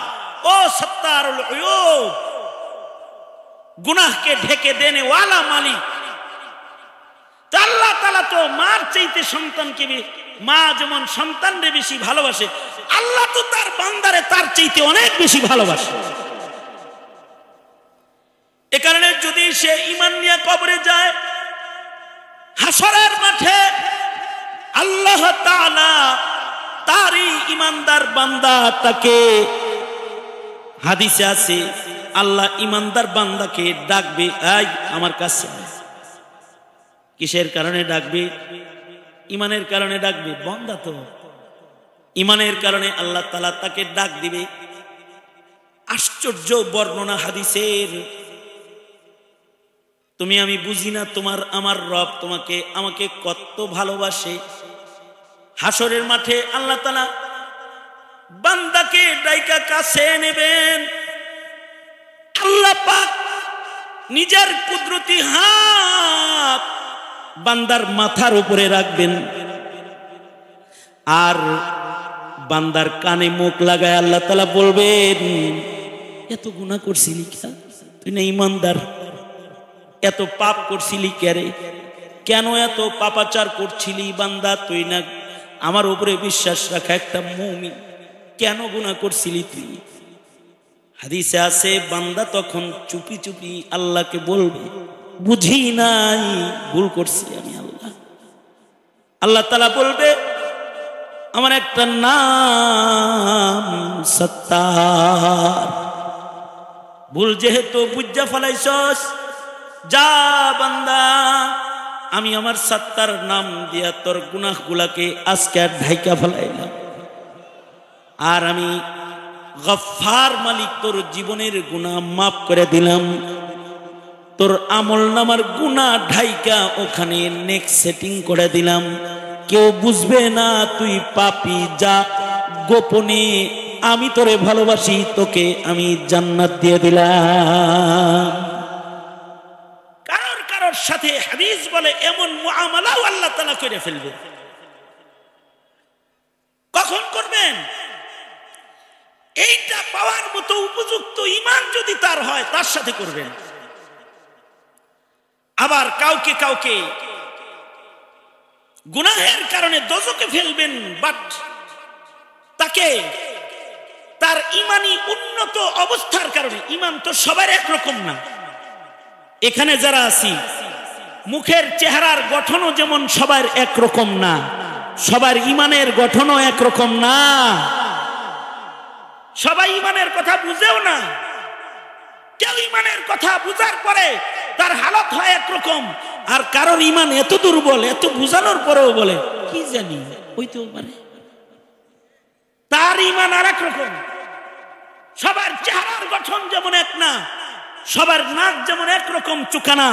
ও সত্তারুল উয়ুব, গুনাহকে ঢেকে দেনে ওয়ালা মালিক। তো আল্লাহ তাআলা তো মার চাইতে সন্তানকে, মা যেমন সন্তানরে বেশি ভালোবাসে, আল্লাহ তো তার বান্দারে তার চাইতে অনেক বেশি ভালোবাসে। এ কারণে যদি সে ঈমান নিয়ে কবরে যায়, হাসরের মাঠে আল্লাহ তাআলা তারই ঈমানদার বান্দাটাকে, হাদিসে আছে আল্লাহ ঈমানদার বান্দাকে ডাকবে, এই আমার কাছে। কিসের কারণে ডাকবে? ঈমানের কারণে ডাকবে। বান্দা তো ঈমানের কারণে আল্লাহ তাআলা তাকে ডাক দিবে। আশ্চর্য বর্ণনা হাদিসের। তুমি আমি বুঝি না তোমার আমার রব তোমাকে আমাকে কত ভালোবাসে। হাসরের মাঠে আল্লাহ তাআলা বান্দাকে ডাইকা কাছে নেবেন। আল্লাহ পাক নিজের কুদরতি হাত বান্দার মাথার উপরে রাখবেন, আর বান্দার কানে মুখ লাগায় আল্লাহ তাআলা বলবেন, এত গুনাহ করছিলি কেন? তুই না ঈমানদার, এত পাপ করছিলি কেরে? কেন এত পাপাচার করছিলি বান্দা? তুই না আমার উপরে বিশ্বাস রাখা একটা মুমিন, কেন গুনাহ করছিলি তুই? হাদিসে আছে বান্দা তখন চুপি চুপি আল্লাহকে বলবে, বুঝি নাই, ভুল করছি আমি আল্লাহ। আল্লাহ তাআলা বলবে, আমার একটা নাম সত্তার, ভুল যেহেতু বুঝা ফেলাইছস, যা বান্দা, আমি আমার সত্তার নাম দিয়া তোর গুনাহগুলাকে আজকে আর ঢাইকা ফেলাইলাম, আর আমি গফফার মালিক তোর জীবনের গুনাহ মাফ করে দিলাম। তোর আমল নামার গুনাহ ঢাইকা ওখানে নেক্সট সেটিং করে দিলাম। কেউ বুঝবে না তুই পাপী, যা গোপনে আমি তোরে ভালোবাসি, তোকে আমি জান্নাত দিয়ে দিলাম। কারোর কারোর সাথে হাদিস বলে এমন মুআমালাও আল্লাহ তাআলা করে ফেলবে। কখন করবেন? এইটা পাওয়ার মতো উপযুক্ত ঈমান যদি তার হয়, তার সাথে করবেন। আবার কাউকে কাউকে গুনাহের কারণে দোজখে ফেলবেন, বাট তাকে তার ঈমানি উন্নত অবস্থার কারণে, ঈমান তো সবার একরকম না। এখানে যারা আছি, মুখের চেহারার গঠনও যেমন সবার একরকম না, সবার ঈমানের গঠনও একরকম না। সবাই ঈমানের কথা বুঝেও না। কেউ ঈমানের কথা বুঝার পরে তার হালত হয় একরকম, আর কারোর ঈমান এত দুর্বল, এত বুঝানোর পরেও বলে কি জানি, হইতেও পারে, তার ঈমান আর একরকম। সবার চেহারার গঠন যেমন এক না, সবার নাক যেমন একরকম চুকানা,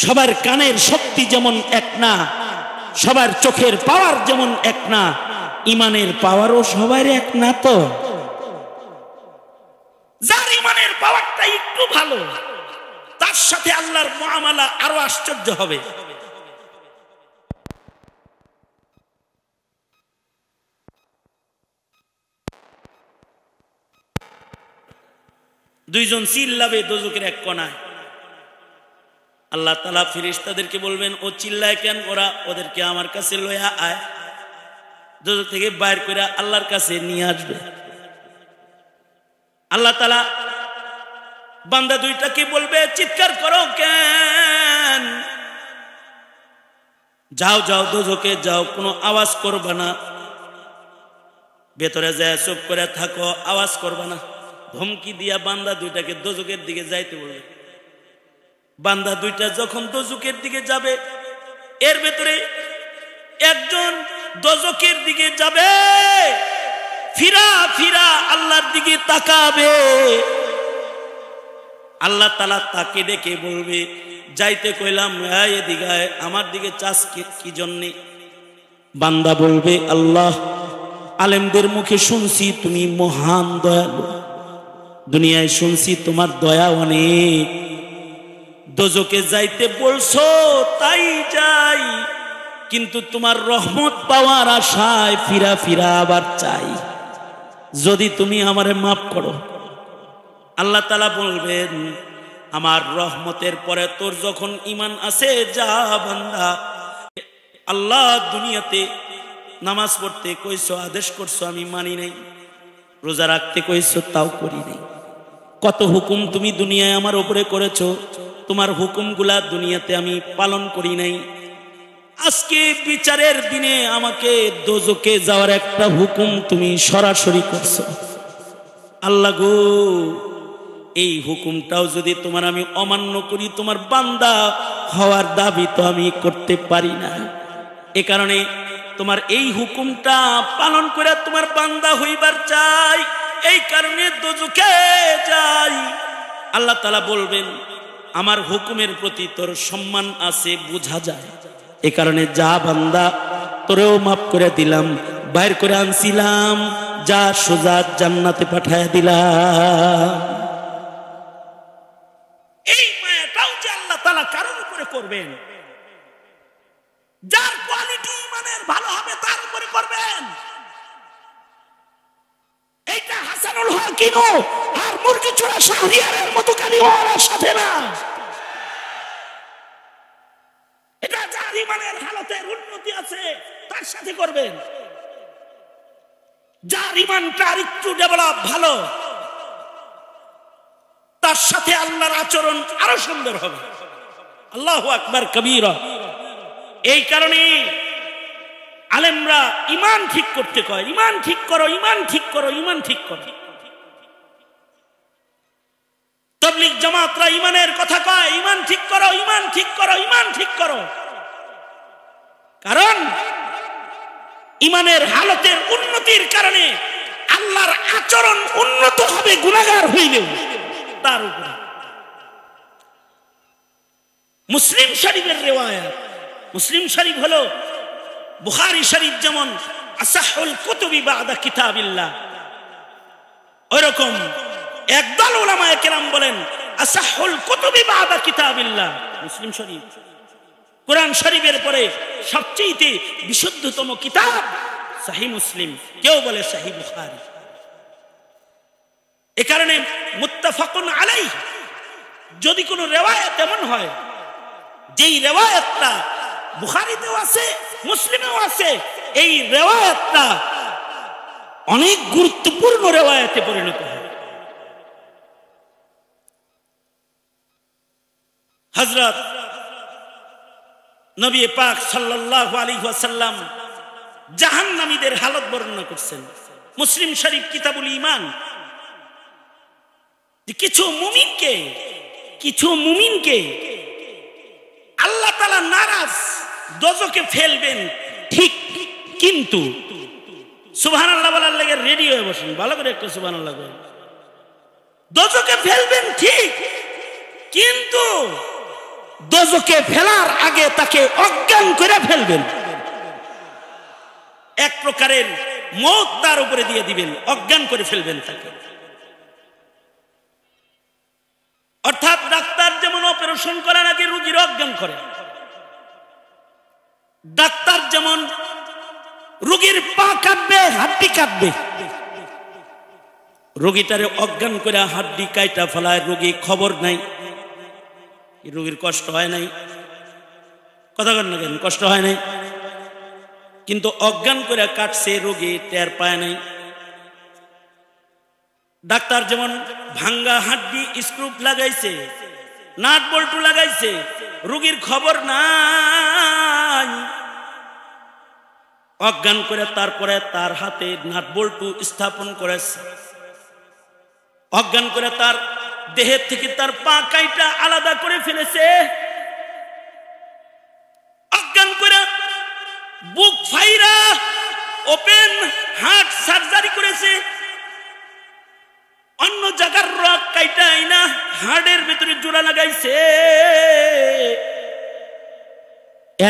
সবার কানের শক্তি যেমন এক না, সবার চোখের পাওয়ার যেমন এক না, ঈমানের পাওয়ারও সবার এক না। তো যার ঈমানের পাওয়ারটা একটু ভালো, তার সাথে আল্লাহর মুআমালা আরো আশ্চর্য হবে। দুইজন চিল্লাবে দোজখের এক কোণায়। আল্লাহ তাআলা ফেরেশতাদেরকে বলবেন, ও চিল্লায় কেন? ওরা ওদেরকে আমার কাছে লইয়া আয়। দোজখ থেকে বাইর করে আল্লাহর কাছে নিয়ে আসবে। আল্লাহ তাআলা বান্দা দুইটাকে বলবে, চিৎকার করো কেন? যাও যাও দোজখে যাও, কোনো আওয়াজ করবে না, ভেতরে যায় চুপ করে থাকো, আওয়াজ করবে না। ধমকি দিয়া বান্দা দুইটাকে দোজখের দিকে যাইতে বলবে। বান্দা দুইটা যখন দোজখের দিকে যাবে, এর ভেতরে একজন দোজখের দিকে যাবে, ফিরা ফিরা আল্লাহর দিকে তাকাবে, আল্লাহ তাআলা তাকে ডেকে বলবে, যাইতে কইলাম এদিকে আয়, আমার দিকে চাস কি জন্যে? বান্দা বলবে, আল্লাহ, আলেমদের মুখে শুনছি তুমি মহান দয়ালু, দুনিয়ায় শুনছি তোমার দয়া অনেক, দোজখে যাইতে বলছো তাই যাই, কিন্তু তোমার রহমত পাওয়ার আশায় ফিরা ফিরা আবার চাই, যদি তুমি আমারে মাফ করো। আল্লাহ তাআলা বলবেন, আমার রহমতের পরে তোর যখন ঈমান আছে, যা বান্দা, আল্লাহ দুনিয়াতে নামাজ পড়তে কইছো, আদেশ করছো, আমি মানি নাই, রোজা রাখতে কইছো, তাও করি নাই, কত হুকুম তুমি দুনিয়ায় আমার উপরে করেছো, তোমার হুকুমগুলা দুনিয়াতে আমি পালন করি নাই, আজকে বিচারের দিনে আমাকে দোজখে যাওয়ার একটা হুকুম তুমি সরাসরি করছো। আল্লাহ গো, এই হুকুমটাও যদি তোমার আমি অমান্য করি, তোমার বান্দা হওয়ার দাবি তো আমি করতে পারি না, এ কারণে তোমার এই হুকুমটা পালন করে তোমার বান্দা হইবার চাই, এই কারণে দোজখে যাই। আল্লাহ তাআলা বলবেন, আমার হুকুমের প্রতি তোর সম্মান আছে, বোঝা যায়, এ কারণে যা বান্দা, তোরেও মাফ করে দিলাম, বাইর করে আনছিলাম, যা সোজা জান্নাতে পাঠায় দিলাম। এই মায়াটাও যে আল্লাহ তাআলা কারোর উপরে করবেন, যার কোয়ালিটি ইমানের ভালো হবে তার উপরে করবেন। এইটা হাসানুল হকিনো আর মুরগি চোরা শাহরিয়ারের মতো কালিওয়ালার সাথে না, এটা যার ইমানের হালতের উন্নতি আছে তার সাথে করবেন, যার ইমানটা একটু ডেভেলপ ভালো, তার সাথে আল্লাহর আচরণ আরো সুন্দর হবে। আল্লাহু আকবার কবীরা। এই কারণে আলেমরা ইমান ঠিক করতে কয়, ইমান ঠিক করো, ইমান ঠিক করো, ইমান ঠিক করো। তাবলীগ জামাতরা ইমানের কথা কয়, ইমান ঠিক করো, ইমান ঠিক করো, ইমান ঠিক করো, কারণ ইমানের হালতের উন্নতির কারণে আল্লাহর আচরণ উন্নত হবে, গুনাহগার হইলেও তার উপরে। মুসলিম শরীফের রিওয়ায়াত, মুসলিম শরীফ হলো বুখারী শরীফ যেমন আসাহুল কুতুবি বাদা কিতাবিল্লাহ, ওইরকম একদল উলামায়ে কেরাম বলেন আসাহুল কুতুবি বাদা কিতাবিল্লাহ। মুসলিম শরীফ কোরআন শরীফের পরে সবচেয়ে বিশুদ্ধতম কিতাব সহিহ মুসলিম, কেউ বলে সহিহ বুখারী। এ কারণে মুত্তাফাকুন আলাইহি, যদি কোনো রিওয়ায়াত এমন হয় যেই রিওয়ায়াতটা বুখারীতেও আছে, মুসলিমেও আছে, এই রিওয়ায়াতটা অনেক গুরুত্বপূর্ণ রিওয়ায়াতে পরিণত হয়। হযরত নবী পাক সাল্লাল্লাহু আলাইহি ওয়াসাল্লাম জাহান্নামীদের হালত বর্ণনা করছেন। মুসলিম শরীফ কিতাবুল ঈমান, কিছু মুমিনকে আল্লাহ তাআলা নারাজ, দোজখে ফেলবেন ঠিক, কিন্তু সুবহানাল্লাহ বলার লাগে রেডি হয়ে বসেন, ভালো করে একটু সুবহানাল্লাহ বলেন। দোজখে ফেলবেন ঠিক, কিন্তু দোজখে ফেলার আগে তাকে অজ্ঞান করে ফেলবেন, এক প্রকারের মওত তার উপরে দিয়ে দিবেন, অজ্ঞান করে ফেলবেন তাকে। অর্থাৎ ডাক্তার যেমন অপারেশন করার আগে রোগীর অজ্ঞান করে, ডাক্তার যেমন রোগীর পা কাটবে, হাড্ডি কাটবে, রোগীটারে অজ্ঞান করে হাড্ডি কাইটা ফেলায়, রোগী খবর নাই, রোগীর কষ্ট হয় নাই, কথা বলেন না কেন, কষ্ট হয় নাই, কিন্তু অজ্ঞান করে কাটছে, রোগী টের পায় নাই। ডাক্তার যেমন ভাঙ্গা হাড্ডি স্ক্রু লাগাইছে, নাট বল্টু লাগাইছে, রোগীর খবর নাই, অজ্ঞান করে তারপরে তার হাতে নাট বল্টু স্থাপন করেছে, অজ্ঞান করে তার দেহের থেকে তার পা কাইটা আলাদা করে ফেলেছে, অজ্ঞান করে বুক ফাইরা ওপেন হার্ট সার্জারি করেছে, অন্য জায়গার রক কাইটা আইনা হার্টের ভিতরে জোড়া লাগাইছে,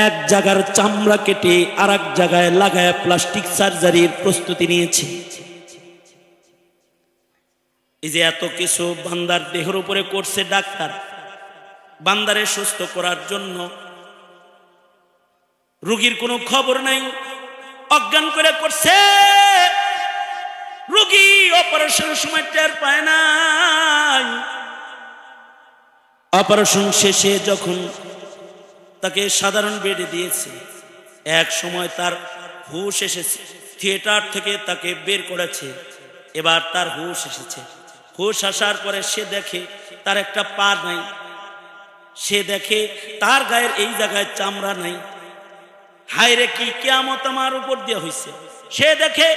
এক জায়গার চামড়া কেটে আর এক জায়গায় লাগায় প্লাস্টিক সার্জারির প্রস্তুতি নিয়েছে। এই যে এত কিছু বান্দার দেহের উপরে করছে ডাক্তার, বান্দারে সুস্থ করার জন্য। রোগীর কোনো খবর নাই, অজ্ঞান করে করছে। রোগী অপারেশনের সময় টের পায় নাই। অপারেশন শেষে যখন তাকে সাধারণ বেডে দিয়েছে, এক সময় তার হুঁশ এসেছে, থিয়েটার থেকে তাকে বের করেছে, এবার তার হুঁশ এসেছে। হুঁশ আসার পরে সে দেখে তার একটা পা নাই, সে দেখে তার গায়ের এই জায়গায় চামড়া নাই। হায় রে, কি কিয়ামত আমার উপর দিয়ে হয়েছে। সে দেখে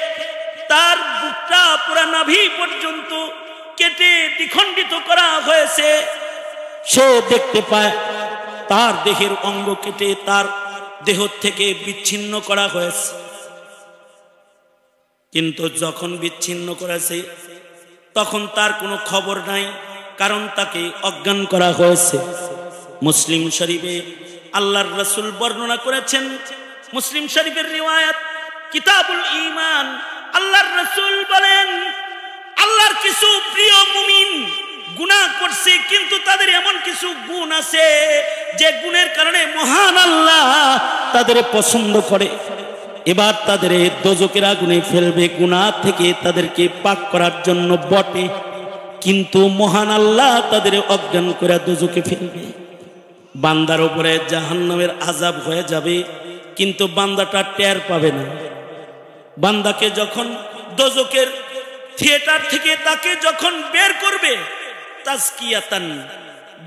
তার বুকটা পুরা নাভি পর্যন্ত কেটে দ্বিখণ্ডিত করা হয়েছে। সে দেখতে পায় তার দেহের অঙ্গ কেটে তার দেহ থেকে বিচ্ছিন্ন করা হয়েছে। কিন্তু যখন বিচ্ছিন্ন করেছে তখন তার কোনো খবর নাই, কারণ তাকে অজ্ঞান করা হয়েছে। মুসলিম শরীফে আল্লাহর রাসূল বর্ণনা করেছেন, মুসলিম শরীফের রিওয়ায়াত কিতাবুল ঈমান, আল্লাহর রাসূল বলেন, আল্লাহর কিছু প্রিয় মুমিন গুনাহ করছে, কিন্তু তাদের এমন কিছু গুণ আছে যে গুণের কারণে মহান আল্লাহ তাদের পছন্দ করে। এবার তাদের দোজকের আগুনে ফেলবে, গুনাহ থেকে তাদেরকে পাক করার জন্য বটে, কিন্তু মহান আল্লাহ তাদের অজ্ঞান করে দোজকে ফেলবে। বান্দার উপরে জাহান্নামের আযাব হয়ে যাবে, কিন্তু বান্দাটা টের পাবে না। বান্দাকে যখন দোজকের থিয়েটার থেকে তাকে যখন বের করবে, তাজকিয়াতান,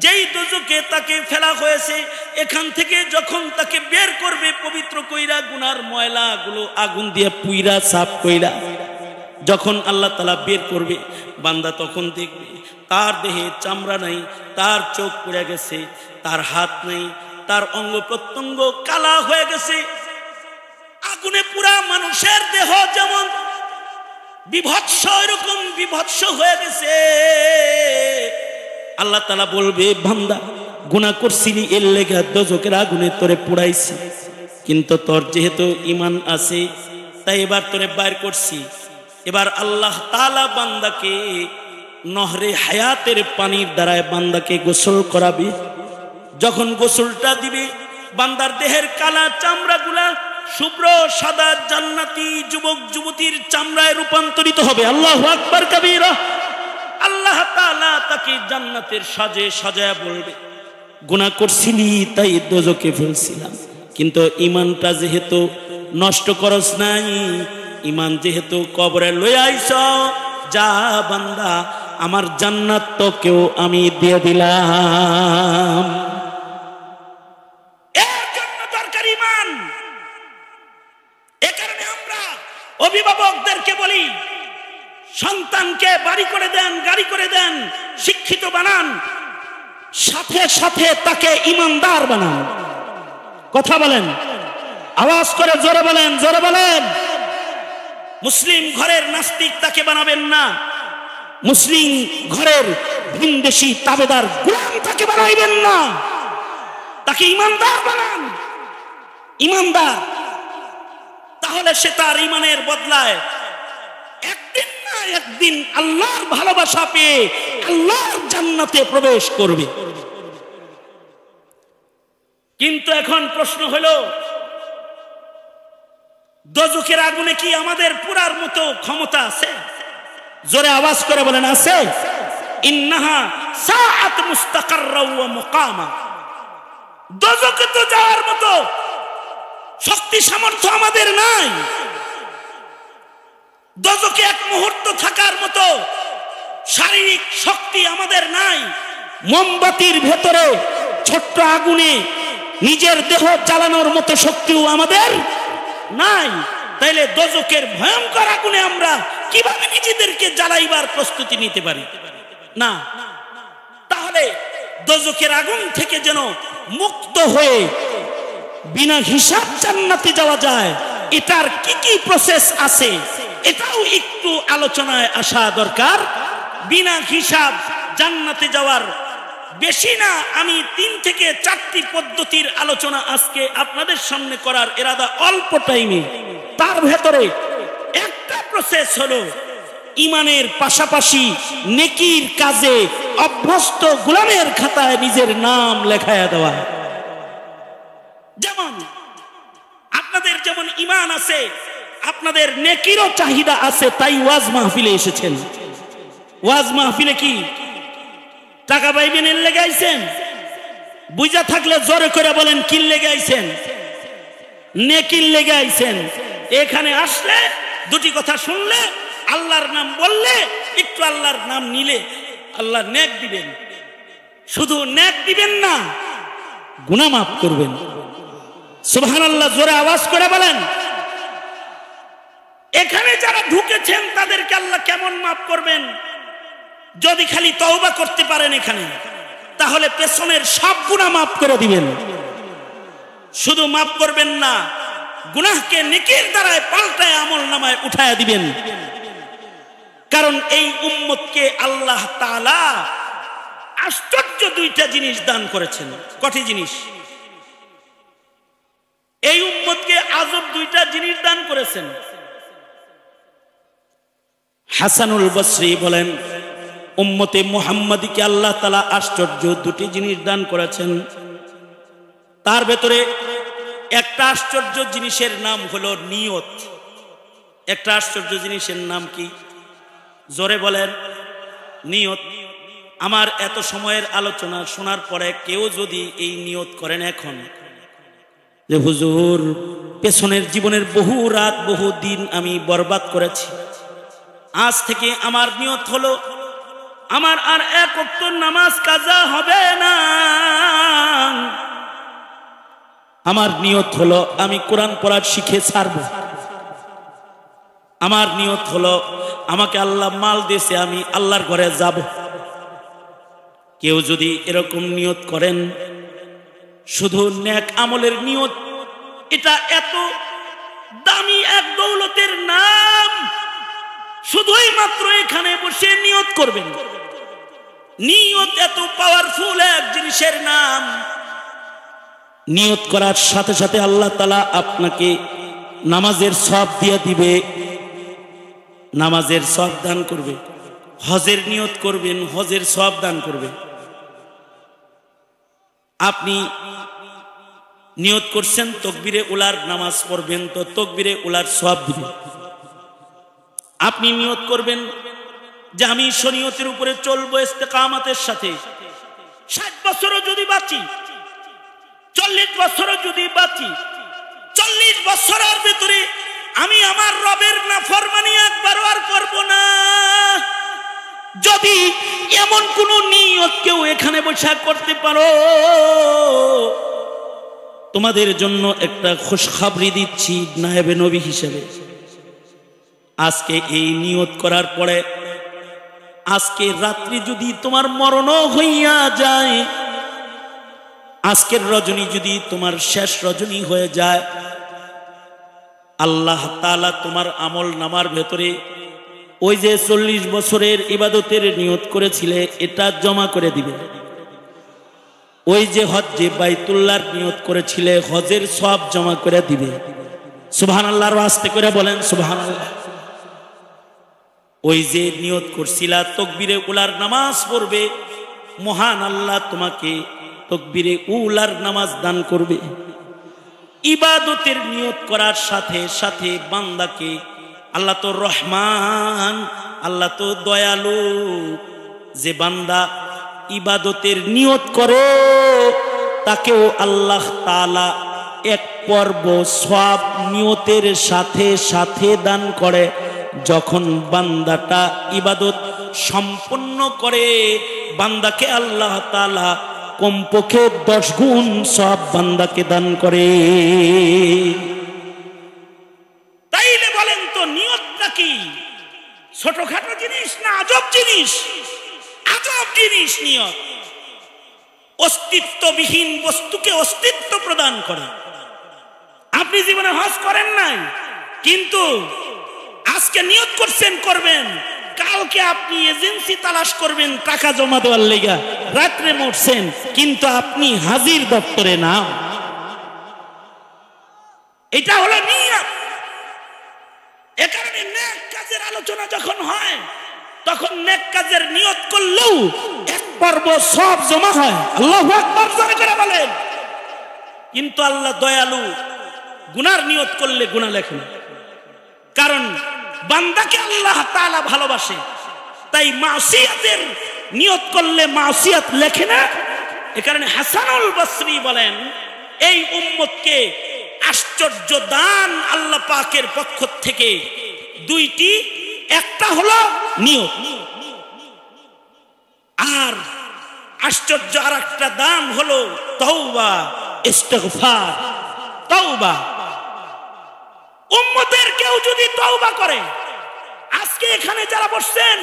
যেই দোজকে তাকে ফেলা হয়েছে এখান থেকে যখন তাকে বের করবে পবিত্র কইরা, গুনার ময়লা গুলো আগুন দিয়ে পুইরা সাফ কইরা যখন আল্লাহ তাআলা বের করবে, বান্দা তখন দেখবে তার দেহে চামড়া নাই, তার চোখ পুড়ে গেছে, তার হাত নাই, তার অঙ্গ প্রত্যঙ্গ কালা হয়ে গেছে। আগুনে পুরা মানুষের দেহ যেমন বিভৎস, এরকম বিভৎস হয়ে গেছে। আল্লাহ তাআলা বলবে, বান্দা গুনাহ করছিলি, এর লেগে দোজকের আগুনে তোরে পুড়াইছি, কিন্তু তোর যেহেতু ঈমান আছে তাই এবার তোরে বাইর করছি। এবার আল্লাহ তাআলা বান্দাকে নহরে হায়াতের পানির দ্বারায় বান্দাকে গোসল করাবে। যখন গোসলটা দিবে, বান্দার দেহের কালা চামড়াগুলা শুভ্র সাদা জান্নাতি যুবক যুবতীর চামড়ায় রূপান্তরিত হবে। আল্লাহু আকবার কাবীরা। আল্লাহ তাআলা তাকে জান্নাতের সাজে সাজায়া বলবে, গুনাহ করছিলি তাই দোজকে ফেলছিলাম, কিন্তু ঈমানটা যেহেতু নষ্ট করস নাই, ঈমান যেহেতু কবরে লই আইছ, যা বান্দা আমার জান্নাত তোকেও আমি দিয়ে দিলাম। এর জন্য দরকার ঈমান। এ কারণে আমরা অভিভাবকদেরকে বলি, সন্তানকে বাড়ি করে দেন, গাড়ি করে দেন, শিক্ষিত বানান, সাথে সাথে তাকে ঈমানদার বানান। কথা বলেন, আওয়াজ করে জোরে বলেন, জোরে বলেন। মুসলিম ঘরের নাস্তিক তাকে বানাবেন না, মুসলিম ঘরের ভিনদেশী তাবেদার গোলাম তাকে বানাইবেন না, তাকে ঈমানদার বানান। ঈমানদার, তাহলে সে তার ঈমানের বদলায় একদিন না একদিন আল্লাহর ভালোবাসা পেয়ে আল্লাহর জান্নাতে প্রবেশ করবে। কিন্তু এখন প্রশ্ন হলো, দোজখের আগুনে কি আমাদের পুরার মতো ক্ষমতা আছে? জোরে আওয়াজ করে বলেন, আছে? ইন্নাহা সাআত মুস্তাকাররা ওয়া মুকামা। দোজখে তো যাওয়ার মতো শক্তি সামর্থ্য আমাদের নাই। দোজখে এক মুহূর্ত থাকার মতো শারীরিক শক্তি আমাদের নাই। মোমবাতির ভেতরে ছোট্ট আগুনে নিজের দেহ জ্বালানোর মতো শক্তিও আমাদের নাই। তাইলে দোজখের ভয়ঙ্কর আগুনে আমরা কিভাবে নিজেদেরকে জ্বালাইবার প্রস্তুতি নিতে পারি? না। তাহলে দোজখের আগুন থেকে যেন মুক্ত হয়ে বিনা হিসাব জান্নাতে যাওয়া যায়, এটার কি কি প্রসেস আছে এটাও একটু আলোচনায় আসা দরকার। বিনা হিসাব জান্নাতে যাওয়ার বেশি না, আমি 3 থেকে 4টি পদ্ধতির আলোচনা আজকে আপনাদের সামনে করার ইরাদা অল্প টাইমে। তার ভেতরে একটা প্রসেস হলো ইমানের পাশাপাশি নেকির কাজে অভ্যস্ত গোলামের খাতায় নিজের নাম লেখায়া দেওয়া। যেমন আপনাদের যেমন ঈমান আছে, আপনাদের নেকিরও চাহিদা আছে, তাই ওয়াজ মাহফিলে এসেছেন। ওয়াজ মাহফিলে কি টাকা পাইবেন এর লেগে আইছেন? বুঝা থাকলে জোরে করে বলেন কি লেগে আইছেন? নেকির লেগে আইছেন। এখানে আসলে দুটি কথা শুনলে, আল্লাহর নাম বললে, একটু আল্লাহর নাম নিলে আল্লাহ নেক দিবেন। শুধু নেক দিবেন না, গুনাহ মাফ করবেন। সুবহানাল্লাহ, জোরে আওয়াজ করে বলেন। এখানে যারা ঢুকেছেন তাদেরকে আল্লাহ কেমন মাফ করবেন? যদি খালি তওবা করতে পারেন এখানে, তাহলে পেছনের সব গুনাহ মাফ করে দিবেন। শুধু মাফ করবেন না, গুনাহকে নেকির দ্বারায় পাল্টায় আমল নামায় উঠায়া দিবেন। কারণ এই উম্মতকে আল্লাহ তাআলা আশ্চর্য 2টা জিনিস দান করেছেন। কটি জিনিস? এই উম্মতকে আজব 2টা জিনিস দান করেছেন। হাসানুল বসরি বলেন, উম্মতে মুহাম্মাদীকে আল্লাহ তাআলা আশ্চর্য 2টি জিনিস দান করেছেন। তার ভেতরে একটা আশ্চর্য জিনিসের নাম হলো নিয়ত। একটা আশ্চর্য জিনিসের নাম কি? জোরে বলেন, নিয়ত। আমার এত সময়ের আলোচনা শোনার পরে কেউ যদি এই নিয়ত করেন এখন যে হুজুর পেছনের জীবনের বহু রাত বহু দিন আমি বরবাদ করেছি, আজ থেকে আমার নিয়ত হলো আমার আর 1 ওয়াক্ত নামাজ কাজা হবে না, আমার নিয়ত হলো আমি কোরআন পড়া শিখে ছাড়ব, আমার নিয়ত হলো আমাকে আল্লাহ মাল দিয়েছে আমি আল্লাহর ঘরে যাব। কেউ যদি এরকম নিয়ত করেন, শুধু নেক আমলের নিয়ত, এটা এত দামি এক দৌলতের নাম, শুধুই মাত্র এখানে বসে নিয়ত করবেন। নিয়ত এত পাওয়ারফুল এক জিনিসের নাম। নিয়ত করার সাথে সাথে আল্লাহ তাআলা আপনাকে নামাজের সওয়াব দিয়ে দিবে, নামাজের সওয়াব দান করবে। হজের নিয়ত করবেন, হজের সওয়াব দান করবে। আপনি নিয়ত করছেন তাকবীরে উলার নামাজ পড়বেন, তো তাকবীরে উলার সওয়াব দিবে। আপনি নিয়ত করবেন যে আমি শরীয়তের উপরে চলবো ইস্তেকামতের সাথে, 60 বছরও যদি বাঁচি, 40 বছরও যদি বাঁচি, 40 বছরের ভিতরে আমি আমার রবের নাফরমানি একবারও আর করব না। যদি এমন কোন নিয়ত কেউ এখানে বসে করতে পারো, তোমাদের জন্য একটা খুশখবরি দিচ্ছি নায়েবে নবী হিসেবে। আজকে এই নিয়ত করার পরে আজকে রাত্রি যদি তোমার মরণও হইয়া যায়, আজকের রজনী যদি তোমার শেষ রজনী হয়ে যায়, আল্লাহ তাআলা তোমার আমল নামার ভেতরে ওই যে 40 বছরের ইবাদতের নিয়ত করেছিলে এটা জমা করে দিবে। ওই যে হজ্জে বাইতুল্লাহর নিয়ত করেছিলে হজের সওয়াব জমা করে দিবে। সুবহানাল্লাহর ওয়াস্তে করে বলেন সুবহানাল্লাহ। ওই যে নিয়ত করছিলা তাকবীরে উলার নামাজ পড়বে, মহান আল্লাহ তোমাকে তাকবীরে উলার নামাজ দান করবে। ইবাদতের নিয়ত করার সাথে সাথে বান্দাকে, আল্লাহ তো রহমান, আল্লাহ তো দয়ালু, যে বান্দা ইবাদতের নিয়ত করে তাকেও আল্লাহ তাআলা 1 পর্ব সওয়াব নিয়তের সাথে সাথে দান করে। যখন বান্দাটা ইবাদত সম্পন্ন করে, বান্দাকে আল্লাহ তাআলা কমপক্ষে 10 গুণ সওয়াব বান্দাকে দান করে। তাইলে বলেন তো নিয়তটা কি ছোটখাটো জিনিস না আজব জিনিস? আজব জিনিস নিয়ত। অস্তিত্ববিহীন বস্তুকে অস্তিত্ব প্রদান করে। আপনি জীবনে হজ করেন নাই, কিন্তু আজকে নিয়ত করছেন করবেন, কালকে আপনি এজেন্সি তালাশ করবেন টাকা জমা দেওয়ার লেগা, রাত্রে মরছেন, কিন্তু আপনি হাজির দপ্তরে না। এটা হলো নিয়ত। এ কারণে নেক কাজের আলোচনা যখন হয়, তখন নেক কাজের নিয়ত করলেও এক পর্ব সব জমা হয়। আল্লাহু আকবার জোরে করে বলেন। কিন্তু আল্লাহ দয়ালু, গুনার নিয়ত করলে গুনাহ লেখেন, কারণ বান্দাকে আল্লাহ তাআলা ভালোবাসে, তাই মাসিয়াতের নিয়ত করলে মাসিয়াত লেখে না। এ কারণে হাসানুল বসরি বলেন, এই উম্মতকে আশ্চর্য দান আল্লাহ পাকের পক্ষ থেকে দুইটি, একটা হলো নিয়ত, আর আশ্চর্য আর একটা দান হলো তওবা, ইস্তিগফার। তওবা, উম্মতের কেউ যদি তওবা করে, আজকে এখানে যারা বসছেন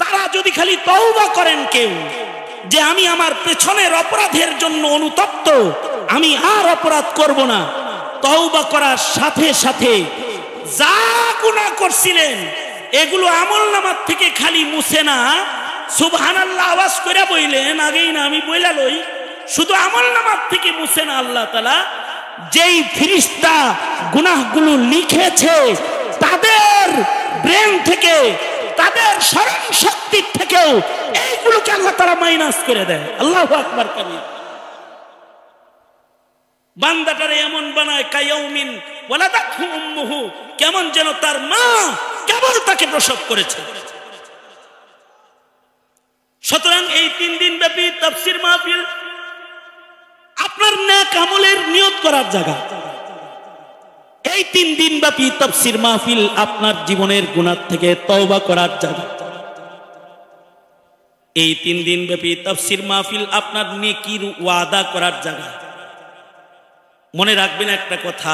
তারা যদি খালি তওবা করেন কেউ, যে আমি আমার পেছনের অপরাধের জন্য অনুতপ্ত, আমি আর অপরাধ করব না, তওবা করার সাথে সাথে যা গুনাহ করছিলেন এগুলো আমলনামার থেকে খালি মুছে না, সুবহানাল্লাহ আওয়াজ করে বইলেন, আগেই না আমি বইলা লই, শুধু আমলনামার থেকে মুছে না, আল্লাহ তাআলা যেই ফেরেশতা গুনাহগুলো লিখেছে তাদের ব্রেন থেকে, তাদের স্মরণ শক্তি থেকেও এইগুলোকে আল্লাহ তাআলা মাইনাস করে দেয়। আল্লাহু আকবার কাবীর। বান্দাটারে এমন বানায় কায়াউমিন ওয়ালাদাতহু উম্মুহু, কেমন যেন তার মা কেবল তাকে প্রসব করেছে। সুতরাং এই 3 দিন ব্যাপী তাফসীর মাহফিল আপনার নেক আমলের নিয়ত করার জায়গা। এই 3 দিন ব্যাপী তাফসীর মাহফিল আপনার জীবনের গুনাহ থেকে তওবা করার জায়গা। এই 3 দিন ব্যাপী তাফসীর মাহফিল আপনার নেকির ওয়াদা করার জায়গা। মনে রাখবেন একটা কথা,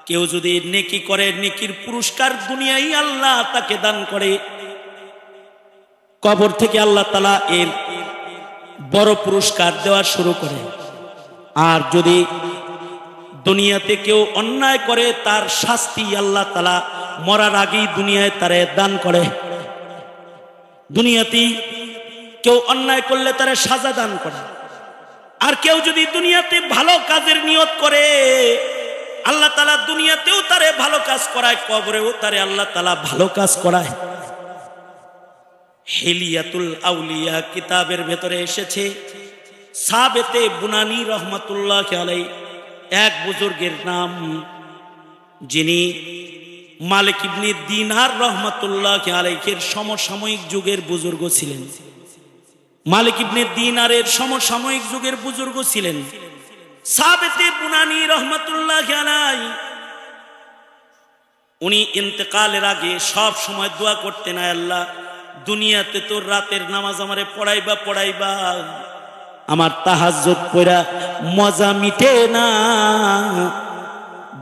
কেউ যদি নেকি করে, নেকির পুরস্কার দুনিয়ায় আল্লাহ তাকে দান করে, কবর থেকে আল্লাহ তাআলা এর বড় পুরস্কার দেওয়া শুরু করে। আর যদি দুনিয়াতে কেউ অন্যায় করে, তার শাস্তি আল্লাহ তাআলা মরার আগেই দুনিয়ায় তারে দান করে। দুনিয়াতেই কেউ অন্যায় করলে তারে সাজা দান করে। আর কেউ যদি দুনিয়াতে ভালো কাজের নিয়ত করে, আল্লাহ তাআলা দুনিয়াতেও তারে ভালো কাজ করায়, কবরেও তারে আল্লাহ তাআলা ভালো কাজ করায়। হিলিয়াতুল আউলিয়া কিতাবের ভেতরে এসেছে, সাবেতে বুনানি রহমাতুল্লাহ আলাইহি এক বুজুর্গের নাম, যিনি মালিক ইবনে দিনার রহমাতুল্লাহ আলাইহির সমসাময়িক যুগের বুজুর্গ ছিলেন। মালিক ইবনে দিনারের সমসাময়িক যুগের বুজুর্গ ছিলেন সাবেতে বুনানি রহমাতুল্লাহ আলাইহি। উনি ইন্তেকালের আগে সব সময় দোয়া করতেন, আল্লাহ দুনিয়াতে তো রাতের নামাজ আমারে পড়াইবা, আমার তাহাজ্জুদ পড়া মজা মিটে না,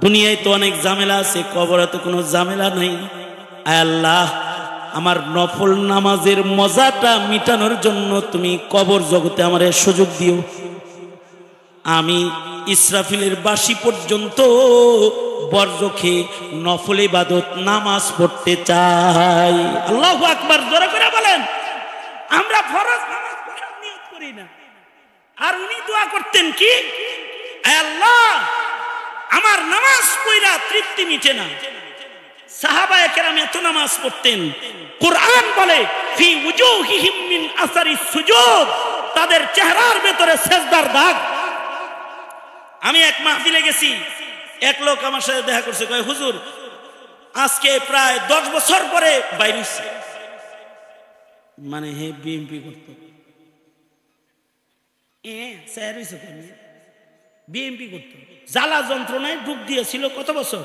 দুনিয়ায় তো অনেক ঝামেলা আছে, কবরে তো কোনো ঝামেলা নাই, আল্লাহ আমার নফল নামাজের মজাটা মিটানোর জন্য তুমি কবর জগতে আমারে সুযোগ দিও। আমি ইসরাফিলের বাঁশি পর্যন্ত বরজখে নফল ইবাদত নামাজ পড়তে চাই। আল্লাহু আকবার জোরে করে বলেন। আমরা ফরজ নামাজ পড়ার নিয়ত করি না, আর উনি দোয়া করতেন কি, আল্লাহ আমার নামাজ পড়া তৃপ্তি মিটে না। সাহাবায়ে কেরাম এত নামাজ পড়তেন, কুরআন বলে ফি উজুহিহিম মিন আসারিস সুজুদ, তাদের চেহারার ভেতরে সেজদার দাগ। আমি এক মাহফিলে গেছি, এক লোক আমার সাথে দেখা করছে, কয় হুজুর আজকে প্রায় 10 বছর পরে বাইরেছে, মানে হে বিএমপি করত, বিএমপি করত, জ্বালা যন্ত্রণায় ডুব দিয়েছিল কত বছর,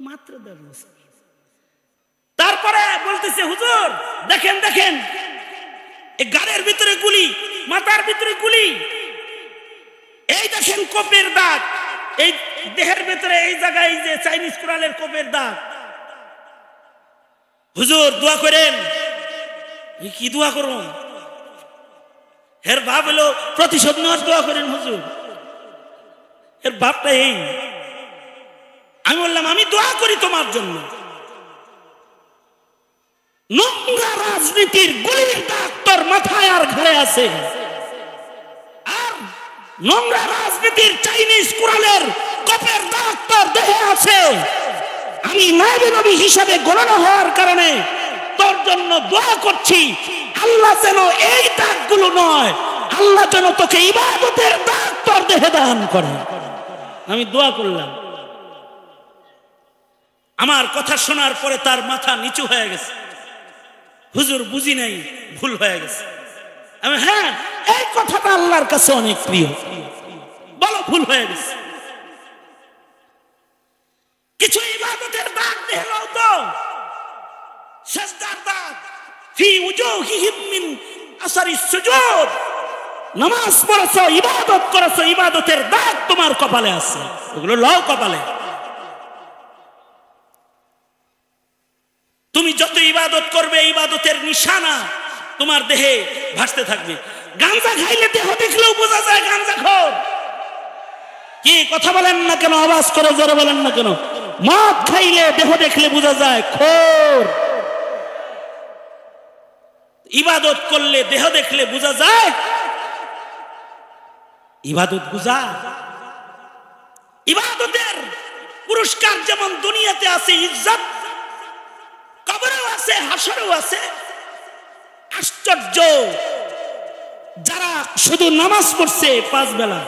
মাত্র 10 বছর। তারপরে বলতেছে হুজুর দেখেন দেখেন, এই গাড়ির ভিতরে গুলি, মাথার ভিতরে গুলি, এই দেখেন কোপের দাগ, এই দেহের ভিতরে এই জায়গায় যে চাইনিজ কুড়ালের কোপের দাগ। হুজুর দোয়া করেন। কি দোয়া করুন? হের ভাব হলো প্রতিশোধ নেওয়ার দোয়া করেন হুজুর। এর ভাবটা এই। আমি বললাম আমি দোয়া করি তোমার জন্য। নোংরা রাজনীতির গুলির দাগ তোর মাথায় আর ঘরে আছে, আর নোংরা রাজনীতির চাইনিজ কুড়ালের কপের দাগ তোর দেহে আছে। আমি নায়েবে নবী হিসাবে গণনা হওয়ার কারণে তোর জন্য দোয়া করছি, আল্লাহ যেন এই দাগগুলো নয়, আল্লাহ যেন তোকে ইবাদতের দাগ তোর দেহে দান করে। আমি দোয়া করলাম। আমার কথা শোনার পরে তার মাথা নিচু হয়ে গেছে। হুজুর বুঝি নাই, ভুল হয়ে গেছে। আমি হ্যাঁ, এই কথাটা আল্লাহর কাছে অনেক প্রিয়, বলো ভুল হয়ে গেছে। কিছু ইবাদতের দাগ দেখলাও তো, সিজদার দাগ, ফি উজুহিহিম মিন আসারিস সুজুদ। নামাজ পড়েছো, ইবাদত করেছো, ইবাদতের দাগ তোমার কপালে আছে, ওগুলো লও কপালে। তুমি যত ইবাদত করবে, ইবাদতের নিশানা তোমার দেহে ভাসতে থাকবে। গাঁজা খাইলে দেহ দেখলেও বোঝা যায় গাঁজাখোর। কি কথা বলেন না কেন? আওয়াজ করে জোরে বলেন না কেন? মদ খাইলে দেহ দেখলে বোঝা যায় খোর। ইবাদত করলে দেহ দেখলে বোঝা যায় ইবাদত গুজার। ইবাদতের পুরস্কার যেমন দুনিয়াতে আছে ইজ্জত, কবরেও আছে, হাসরেও আছে। আশ্চর্য, যারা শুধু নামাজ পড়ছে 5 বেলা,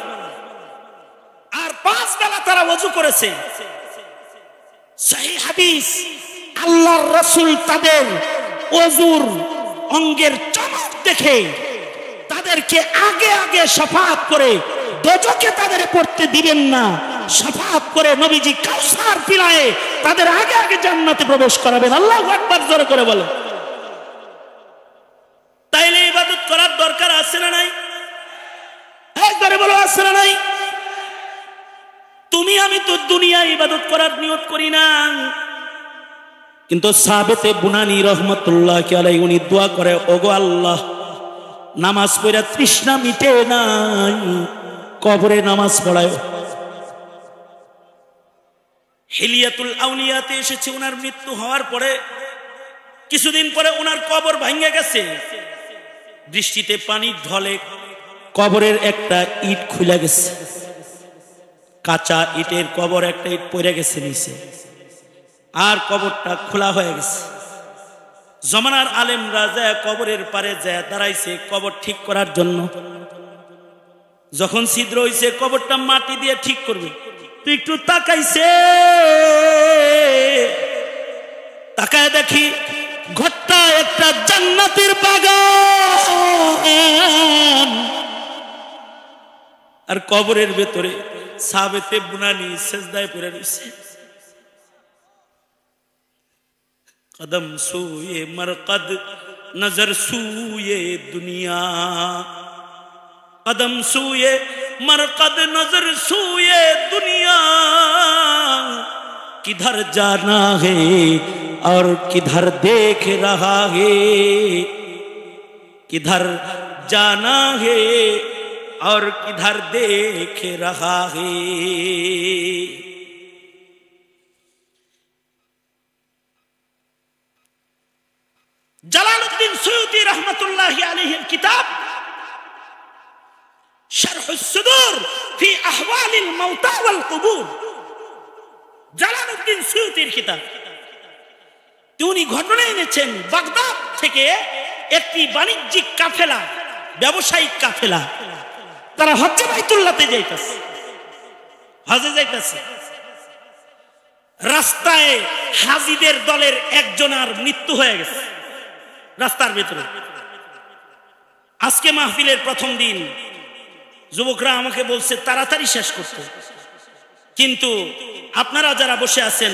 আর 5 বেলা তারা ওযু করেছে, সহিহ হাদিস, আল্লাহর রাসূল তাদের ওযুর অঙ্গের চমক দেখে তাদেরকে আগে আগে শাফাআত করে দোজখে তাদের পড়তে দিবেন না, শাফাআত করে নবীজি কাউসার পিলায়ে তাদের আগে আগে জান্নাতে প্রবেশ করাবেন। আল্লাহু আকবার, জোরে করে বলো। তাইলে ইবাদত করার দরকার আছে না নাই? একবারে বলো, আছে না নাই? তুমি আমি তো দুনিয়া ইবাদত করার নিয়ত করি না, কিন্তু সাবেতে বুনানি রহমতুল্লাহি আলাইহি উনি দোয়া করে, ওগো আল্লাহ, নামাজ পড়া তৃষ্ণা মিটে নাই, কবরে নামাজ পড়ায়। হিলিয়াতুল আউলিয়াতে এসেছে, ওনার মৃত্যু হওয়ার পরে কিছুদিন পরে ওনার কবর ভেঙে গেছে। বৃষ্টিতে পানির ঢলে কবরের একটা ইট খুলে গেছে, কাঁচা ইটের কবর, একটা ইট পড়ে গেছে নিচে, আর কবরটা খোলা হয়ে গেছে। জমানার আলেমরা যায় কবরের পারে যায় দাঁড়াইছে কবর ঠিক করার জন্য। যখন ছিদ্র হইছে কবরটা মাটি দিয়ে ঠিক করবে, তো একটু তাকাইছে, তাকায় দেখি ঘরটা একটা জান্নাতের বাগান, আর কবরের ভেতরে সাবেতে বুনানি সেজদায় পড়ে রয়েছে। कदम सूए मरकद नजर सूए दुनिया, कदम सूए मरकद नजर सूए दुनिया, किधर जाना है और किधर देख रहा है, किधर जाना है और किधर देख रहा है। জালালউদ্দিন সুয়ুতি রহমাতুল্লাহি আলাইহির কিতাব শারহুস সুদুর ফি আহওয়ালিল মাউতা ওয়াল কুবুর, জালালউদ্দিন সুয়ুতির কিতাব। তিনি ঘটনা এনেছেন, বাগদাদ থেকে একটি বাণিজ্যিক কাফেলা, ব্যবসায়িক কাফেলা, তারা হজ্জে বাইতুল্লাহতে যাইতেছে, হজে যাইতেছে। রাস্তায় হাজিদের দলের একজনের মৃত্যু হয়ে গেছে রাস্তার ভেতরে। আজকে মাহফিলের প্রথম দিন, যুবকরা আমাকে বলছে তাড়াতাড়ি শেষ করতে, কিন্তু আপনারা যারা বসে আছেন,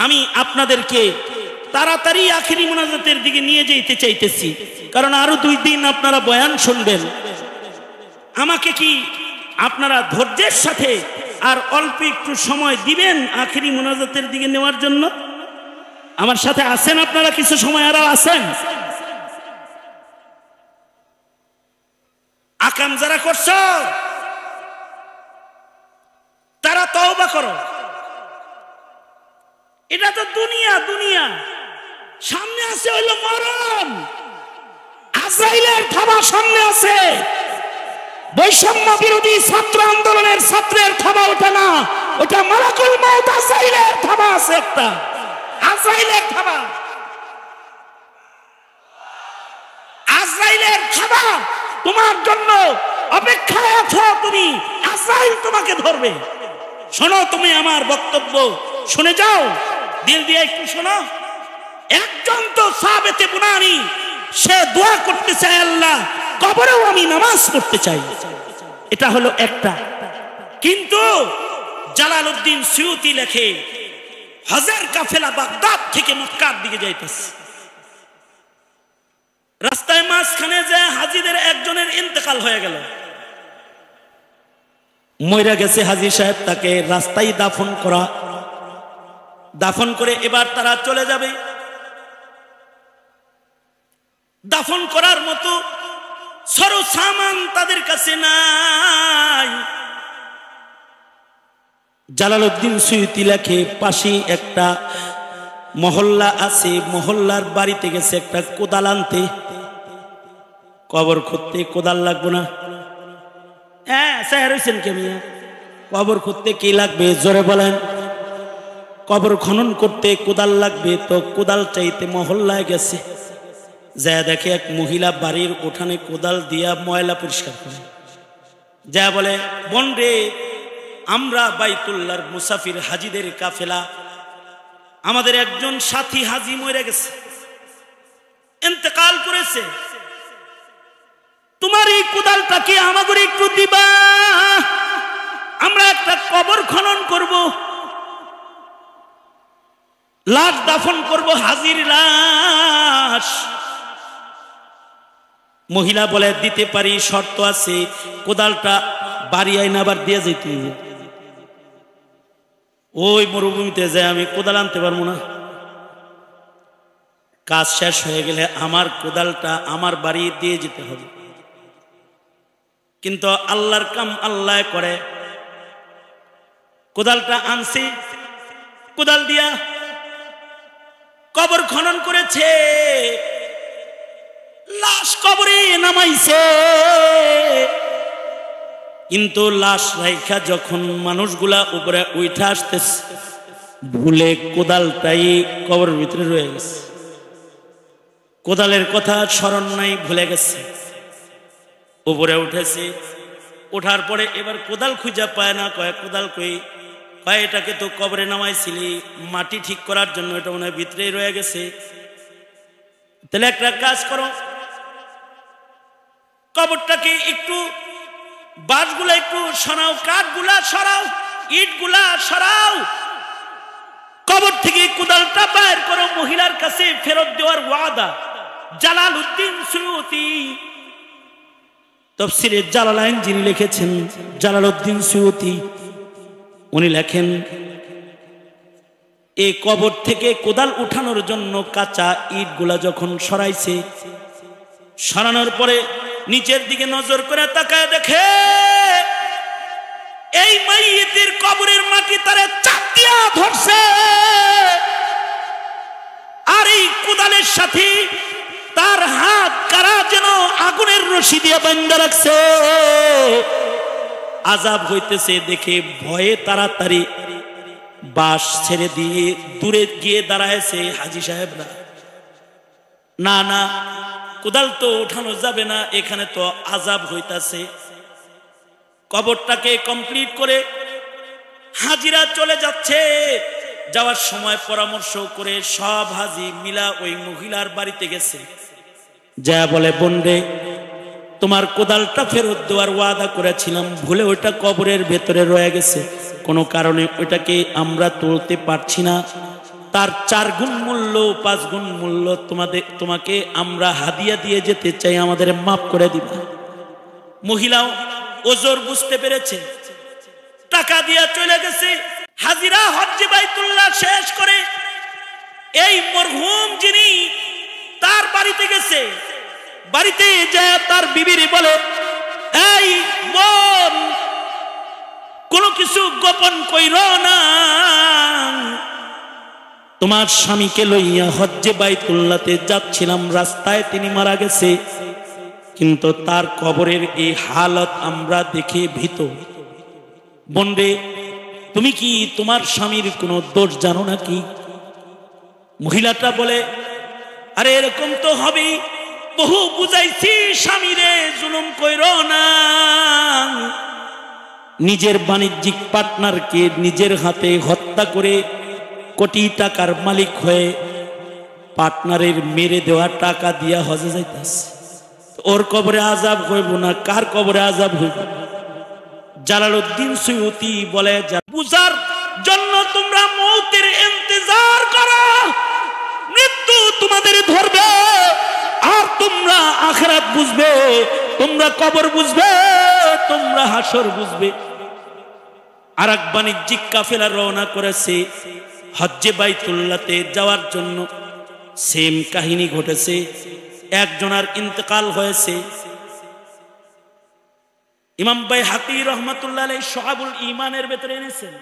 আমি আপনাদেরকে তাড়াতাড়ি আখিরি মুনাজাতের দিকে নিয়ে যেতে চাইতেছি, কারণ আরো 2 দিন আপনারা বয়ান শুনবেন। আমাকে কি আপনারা ধৈর্যের সাথে আর অল্প একটু সময় দিবেন আখিরি মুনাজাতের দিকে নেওয়ার জন্য? আমার সাথে আছেন আপনারা? কিছু সময় আরো আছেন? আকাম যারা করছো তওবা করো। এটা তো দুনিয়া, দুনিয়া সামনে আছে হইল মরণ, আজরাইলের থাবা সামনে আছে। বৈষম্য বিরোধী ছাত্র আন্দোলনের ছাত্রের থাবা ওঠে না, ওটা মালাকুল মউত আজরাইলের থাবা আছে, একটা আজরাইলের থাবা। আজরাইলের থাবা তোমার জন্য অপেক্ষায় আছো, তুমি আজরাইল তোমাকে ধরবে। শোনো, তুমি আমার বক্তব্য শুনে যাও, দিল দিয়ে একটু শোনো। একজন তো সাহাবেতে বুনানি, সে দোয়া করতে চায় আল্লাহ কবরেও আমি নামাজ পড়তে চাই, এটা হলো একটা। কিন্তু জালালউদ্দিন সুয়ুতি লেখে হজের কাফেলা বাগদাদ থেকে মক্কার দিকে যাইতেছে, রাস্তায় মাঝখানে যে হাজীদের একজনের ইন্তেকাল হয়ে গেল, মইরা গেছে হাজী সাহেব, তাকে রাস্তায় দাফন করে এবার তারা চলে যাবে। দাফন করার মতো সরো সামান তাদের কাছে নাই। জালালউদ্দিন সুয়ুতি লেখে পাশে একটা মহল্লা আছে, মহল্লার বাড়িতে গেছে একটা কোদাল আনতে। কবর খুঁড়তে কোদাল লাগবে না? হ্যাঁ, স্যার হয়েছেন কে মিয়া? কবর খুঁড়তে কি লাগবে জোরে বলেন? কবর খনন করতে কোদাল লাগবে, তো কোদাল চাইতে মহল্লায় গেছে। যা দেখে এক মহিলা বাড়ির উঠানে কোদাল দিয়া ময়লা পরিষ্কার করে। যা বলে, বোন রে, আমরা বাইতুল্লাহর মুসাফির হাজীদের কাফেলা, আমাদের একজন সাথী হাজী মরে গেছে, ইন্তেকাল করেছে, তোমার এই কোদালটা কি আমাদের একটু দিবা? আমরা একটা কবর খনন করব, লাশ দাফন করব, হাজির লাশ। মহিলা বলে, দিতে পারি, শর্ত আছে, কোদালটা বাড়ি আইন আবার দিয়ে যেতে হবে। ওই মরুভূমিতে যায় আমি কোদাল আনতে পারবো না, কাজ শেষ হয়ে গেলে আমার কোদালটা আমার বাড়ি দিয়ে যেতে হবে। কিন্তু আল্লাহর কাম আল্লাহ করে, কোদালটা আনছি, কোদাল দিয়া কবর খনন করেছে, লাশ কবরে নামাইছে। কিন্তু লাশ রাইখা যখন মানুষগুলা উপরে উঠে আসতেছে, ভুলে কোদালটাই কবরের ভিতরে রয়ে গেছে। কোদালের কথা স্মরণ নাই, ভুলে গেছে। উপরে উঠেছে, ওঠার পরে এবার কোদাল খুঁজা পায় না, কয় কোদাল কই? কয় এটাকে তো কবরে নামাইছিলি মাটি ঠিক করার জন্য, এটা মনে হয় ভিতরেই রয়ে গেছে। তাহলে একটা কাজ করো, কবরটাকে একটু বাঁশগুলা একটু সরাও, কাঠগুলা সরাও, ইটগুলা সরাও, কবর থেকে কোদালটা বাইর করো, মহিলার কাছে ফেরত দেওয়ার ওয়াদা। জালালউদ্দিন সুয়ুতি তাফসীরে জালালাইন যিনি লিখেছেন, জালালউদ্দিন সুয়ুতি, উনি লেখেন এই কবর থেকে কোদাল উঠানোর জন্য কাঁচা ইটগুলা যখন সরাইছে, সরানোর পরে নিচের দিকে নজর করে তাকায় দেখে এই মাইয়িতের কবরের মাটি তারে চাপ দিয়া ধরছে, আর এই কোদালের সাথে তার হাত কারা যেন আগুনের রশি দিয়ে বাঁধা রাখছে। আযাব হইতেছে দেখে ভয়ে তাড়াতাড়ি বাঁশ ছেড়ে দিয়ে দূরে গিয়ে দাঁড়ায়ছে হাজী সাহেবরা। না না, কোদাল তো উঠানো যাবে না, এখানে তো আযাব হইতাছে। কবরটাকে কমপ্লিট করে হাজিরা চলে যাচ্ছে। যাওয়ার সময় পরামর্শ করে সব হাজি মিলা ওই মহিলার বাড়িতে গেছে, যা বলে, বোন রে, তোমার কোদালটা ফেরত দেওয়ার ওয়াদা করেছিলাম, ভুলে ওইটা কবরের ভেতরে রয়ে গেছে, কোনো কারণে ওইটাকে আমরা তুলতে পারছি না, তার 4 গুণ মূল্য 5 গুণ মূল্য তোমাকে আমরা হাদিয়া দিয়ে যেতে চাই, আমাদের মাফ করে দিবা। মহিলাও ওজোর বুঝতে পেরেছে, টাকা দিয়া চলে গেছে। হাজিরা হজ্জে বাইতুল্লাহ শেষ করে এই মরহুম যিনি তার বাড়িতে গেছে, বাড়িতে যায় তার বিবিরে বলে, এই বোন, কোনো কিছু গোপন কইরো না। তোমার স্বামীকে লইয়া হজ্জে বাইতুল্লাহতে যাচ্ছিলাম, রাস্তায় তিনি মারা গেছে, কিন্তু তার কবরের এই হালত আমরা দেখে ভীত। বোনরে, তুমি কি তোমার স্বামীর কোনো দোষ জানো নাকি? মহিলাটা বলে, আরে এরকম তো হবেই, বহু বুঝাইছি স্বামীরে জুলুম কইরো না। নিজের বাণিজ্যিক পার্টনারকে নিজের হাতে হত্যা করে কোটি টাকার মালিক হয়ে পার্টনারের মেরে দেওয়া টাকা দিয়া হজে যাইতেছে। ওর কবরে আযাব হইব না, কার কবরে আযাব হইব? জালালউদ্দিন সুয়ুতি বলে, বুঝার জন্য তোমরা মৌতের ইন্তজার করো, মৃত্যু তোমাদের ধরবে, আর তোমরা আখিরাত বুঝবে, তোমরা কবর বুঝবে, তোমরা হাসর বুঝবে। আর এক বাণিজ্যিক কাফেলা রওনা করেছে হজ্জে বাইতুল্লাহতে যাওয়ার জন্য। সেম কাহিনী ঘটেছে, একজনের ইন্তেকাল হয়েছে। ইমাম বাইহাকি রহমাতুল্লাহ আলাইহি শুআবুল ঈমানের ভিতরে এনেছেন,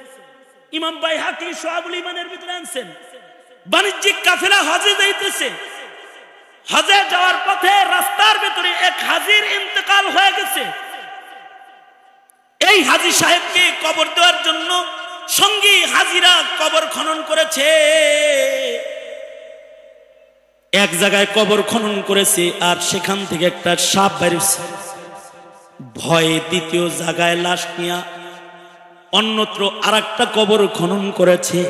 ইমাম বাইহাকি শুআবুল ঈমানের ভিতরে আনছেন, বাণিজ্যিক কাফেলা হজে যাইতেছে, হজে যাওয়ার পথে রাস্তার ভিতরে এক হাজির ইন্তেকাল হয়ে গেছে। এই হাজী সাহেবকে কবর দেওয়ার জন্য সঙ্গী হাজিরা কবর খনন করেছে। এক জায়গায় কবর খনন করেছে, আর সেখান থেকে একটা সাপ বেরিয়েছে। ভয়ে দ্বিতীয় জায়গায় লাশ নিয়ে অন্যত্র আরেকটা কবর খনন করেছে,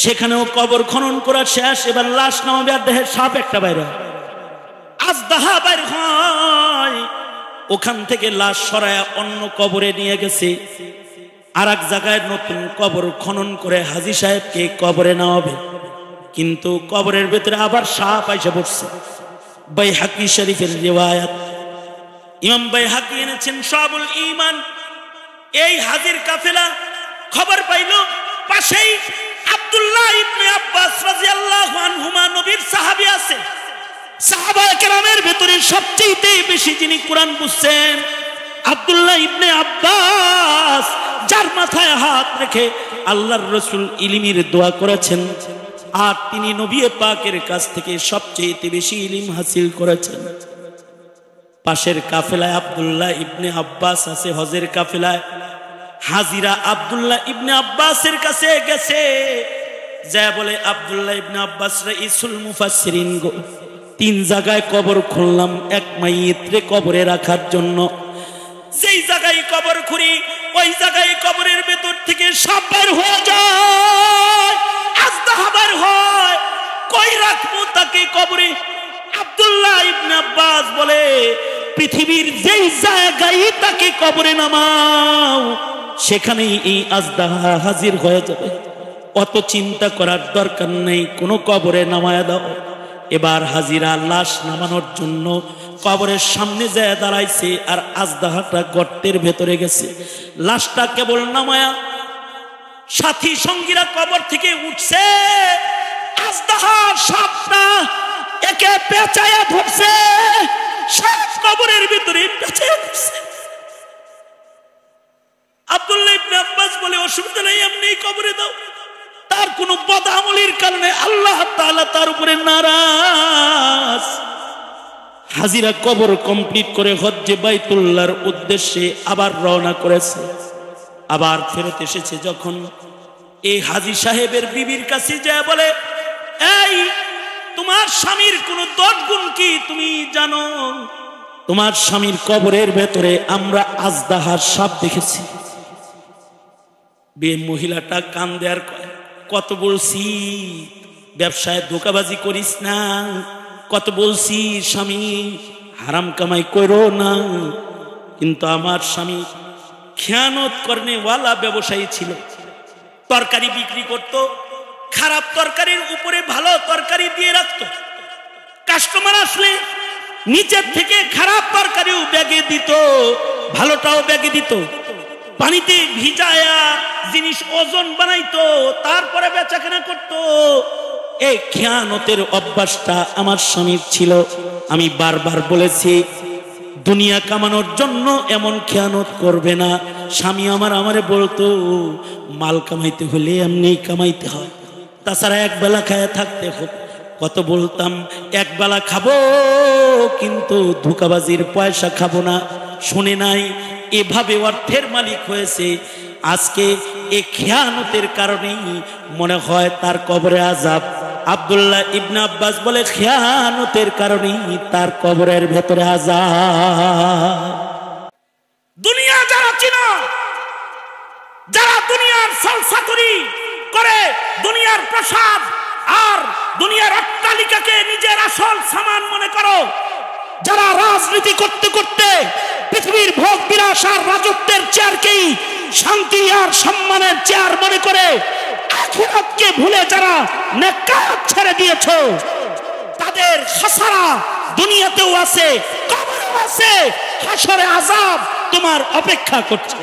সেখানেও কবর খনন করা শেষ। এবার লাশ নামাবে, আর দেহে সাপ একটা বাইরে, আজদাহা বাইর হয়। ওখান থেকে লাশ সরায়া অন্য কবরে নিয়ে গেছে। আর এক জায়গায় নতুন কবর খনন করে হাজী সাহেবকে কবরে নামাবে, কিন্তু কবরের ভেতরে আবার সাপ আইসা পড়ছে। বাইহাকি শরীফের রিওয়ায়াত, ইমাম বাইহাকি এনেছেন শুআবুল ঈমান। এই হাজির কাফেলা খবর পাইল পাশেই আব্দুল্লাহ ইবনে আব্বাস রাদিয়াল্লাহু আনহুমা নবীর সাহাবী আছে। সাহাবায়ে কেরামের ভিতরে সবচেয়ে বেশি যিনি কোরআন বুঝছেন আব্দুল্লাহ ইবনে আব্বাস, যার মাথায় হাত রেখে আল্লাহর রাসূল ইলমের দোয়া করেছেন, আর তিনি নবী পাকের কাছ থেকে সবচেয়ে বেশি ইলম হাসিল করেছেন। পাশের কাফেলায় আব্দুল্লাহ ইবনে আব্বাস আছে, হজের কাফেলায় হাজিরা আব্দুল্লাহ ইবনে আব্বাসের কাছে গেছে, যা বলে, আব্দুল্লাহ ইবনে আব্বাস রাইসুল মুফাসসিরিন গো, 3 জায়গায় কবর খুললাম এক মাইয়িতরে কবরে রাখার জন্য। যেই জায়গায় কবর খুঁড়ি ওই জায়গায় কবরের ভেতর থেকে সাপ বের হয়ে যায়, আজদাহা বের হয়, কই রাখবো তাকে কবরে? আব্দুল্লাহ ইবনে আব্বাস বলে, পৃথিবীর যেই জায়গায় তাকে কবরে নামাও, সেখানেই এই আজদাহা হাজির হয়ে যাবে, অত চিন্তা করার দরকার নেই, কোনো কবরে নামায়া দাও। এবার হাজিরা লাশ নামানোর জন্য কবরের সামনে যায় দাঁড়াইছে, আর আজদাহাটা গর্তের ভেতরে গেছে। লাশটা কেবল নামায়া সাথী সঙ্গীরা কবর থেকে উঠছে, আজদাহার সাপটা একে পেঁচায়া ধরছে, সাপ কবরের ভিতরে পেঁচায়া ধরছে। আব্দুল্লাহ ইবনে আব্বাস বলে, অসুবিধা নেই, এমনি কবরে দাও। তার কোন বদআমলির কারণে আল্লাহ তাআলা তার উপরে নারাজ। হাজিরা কবর কমপ্লিট করে হজ্জে বাইতুল্লাহর উদ্দেশ্যে আবার রওনা করেছে। আবার ফেরত এসেছে যখন, এই হাজী সাহেবের বিবির কাছে যায় বলে, এই তোমার স্বামীর কোন দোষ গুণ কি তুমি জানো? তোমার স্বামীর কবরের ভেতরে আমরা আজদাহার সাপ দেখেছি। মহিলাটা কান্দে আর কয়, কত বলছি ব্যবসায় ধোঁকাবাজি করিস না, কত বলছি স্বামী হারাম কামাই করো না, কিন্তু আমার স্বামী খেয়ানত করনে ওয়ালা ব্যবসায়ী ছিল। তরকারি বিক্রি করত, খারাপ তরকারির উপরে ভালো তরকারি দিয়ে রাখতো। কাস্টমার আসলে নিচের থেকে খারাপ তরকারিও ব্যাগে দিত, ভালোটাও ব্যাগে দিত। পানিতে ভিজায়া জিনিস ওজন বানাইতো, তারপরে বেচাকেনা করতো। এই খেয়ানতের অভ্যাসটা আমার স্বামীর ছিল। আমি বারবার বলেছি, দুনিয়া কামানোর জন্য এমন খেয়ানত করবে না, স্বামী আমারে বলতো মাল কামাইতে হলে এমনি কামাইতে হয়, তাছাড়া একবেলা খায় থাকতে হবে। কত বলতাম একবেলা খাবো কিন্তু ধোঁকাবাজির পয়সা খাবো না, শুনে নাই। এভাবে অর্থের মালিক হয়েছে। আজকে এই খেয়ানতের কারণেই মনে হয় তার কবরে আযাব। আব্দুল্লাহ ইবনে আব্বাস বলে খেয়ানতের কারণেই তার কবরের ভেতরে আযাব। দুনিয়া যারা চিনো, যারা দুনিয়ার সলসাতুরি করে, দুনিয়ার প্রসাদ আর দুনিয়ার অট্টালিকাকে নিজের আসল সামান মনে করো, যারা রাজনীতি করতে করতে পৃথিবীর ভোগ বিলাস আর রাজত্বের চেয়ারকেই শান্তি আর সম্মানের চেয়ার মনে করে আখিরাতকে ভুলে যারা নেকাত ছেড়ে দিয়েছো, তাদের খাসারা দুনিয়াতেও আছে, কবরেও আছে, হাসরে আযাব তোমার অপেক্ষা করছে।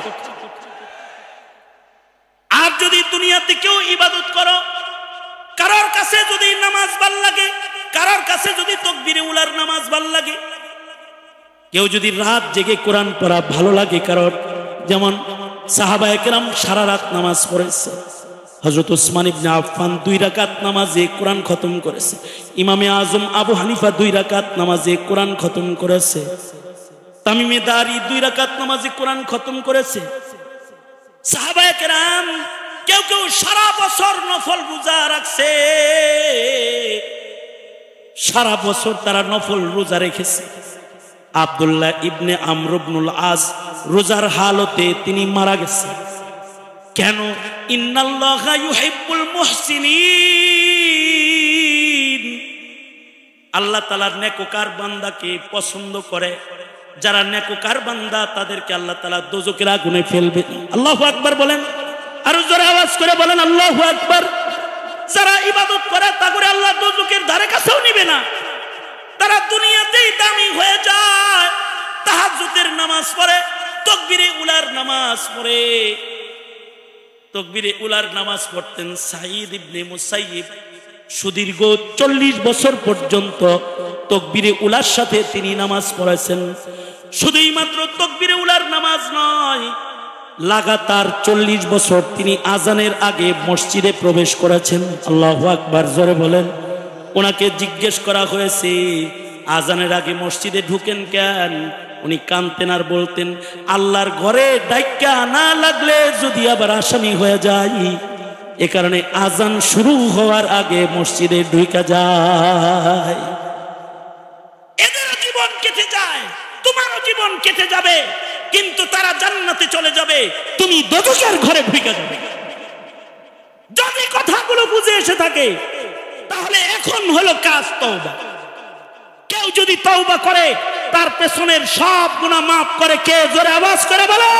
আর যদি দুনিয়াতে কেউ ইবাদত করো, কারোর কাছে যদি নামাজ ভাল লাগে, কারোর কাছে যদি তাকবীরে উলার নামাজ ভাল লাগে, কেউ যদি রাত জেগে কোরআন পড়া ভালো লাগে কারোর, যেমন সাহাবায়ে কেরাম সারা রাত নামাজ পড়েছে। হযরত ওসমান ইবনে আফফান 2 রাকাত নামাজে কোরআন খতম করেছে। ইমামে আজম আবু হানিফা 2 রাকাত নামাজে কোরআন খতম করেছে। তামিমে দারি 2 রাকাত নামাজে কোরআন খতম করেছে। সাহাবায়ে কেরাম কেউ কেউ সারা বছর নফল রোজা রাখছে, সারা বছর তারা নফল রোজা রেখেছে। আব্দুল্লাহ ইবনে আমর ইবনুল আস রোজার হালতে তিনি মারা গেছে। কেন? ইন্নাল্লাহা ইউহিব্বুল মুহসিনিন, আল্লাহ তাআলা নেককার বান্দাকে পছন্দ করে। যারা নেককার বান্দা তাদেরকে আল্লাহ তাআলা দোজখের আগুনে ফেলবে। আল্লাহু আকবার বলেন, আর জোরে আওয়াজ করে বলেন আল্লাহু আকবার। যারা ইবাদত করে তাগরে আল্লাহ দোজখের ধারে কাছেও নিবে না। তারা দুনিয়াতেই দামি হয়ে যায়, তাহাজ্জুদের নামাজ পড়ে, তাকবীরে উলার নামাজ পড়ে। তাকবীরে উলার নামাজ পড়তেন সাঈদ ইবনে মুসাইয়িব। সুদীর্ঘ 40 বছর পর্যন্ত তাকবীরে উলার সাথে তিনি নামাজ পড়েছেন। শুধুই মাত্র তাকবীরে উলার নামাজ নয়, লাগাতার 40 বছর তিনি আজানের আগে মসজিদে প্রবেশ করেছেন। আল্লাহু আকবার জোরে বলেন। ওনাকে জিজ্ঞেস করা হয়েছে আজানের আগে মসজিদে ঢুকেন কেন? উনি কাঁদতেন আর বলতেন, আল্লাহর ঘরে ডাইকা না লাগলে যদি আবার আসামি হয়ে যায়, এ কারণে আজান শুরু হওয়ার আগে মসজিদে ঢুকা যায়। এদের জীবন কেটে যায়, তোমারও জীবন কেটে যাবে, কিন্তু তারা জান্নাতে চলে যাবে, তুমি দোজখের ঘরে ঢুকে যাবে। যদি কথাগুলো বুঝে এসে থাকে তাহলে এখন হলো কাজ তওবা। কেউ যদি তওবা করে তার পেছনের সব গুনাহ মাফ করে কে? জোরে আওয়াজ করে বলো।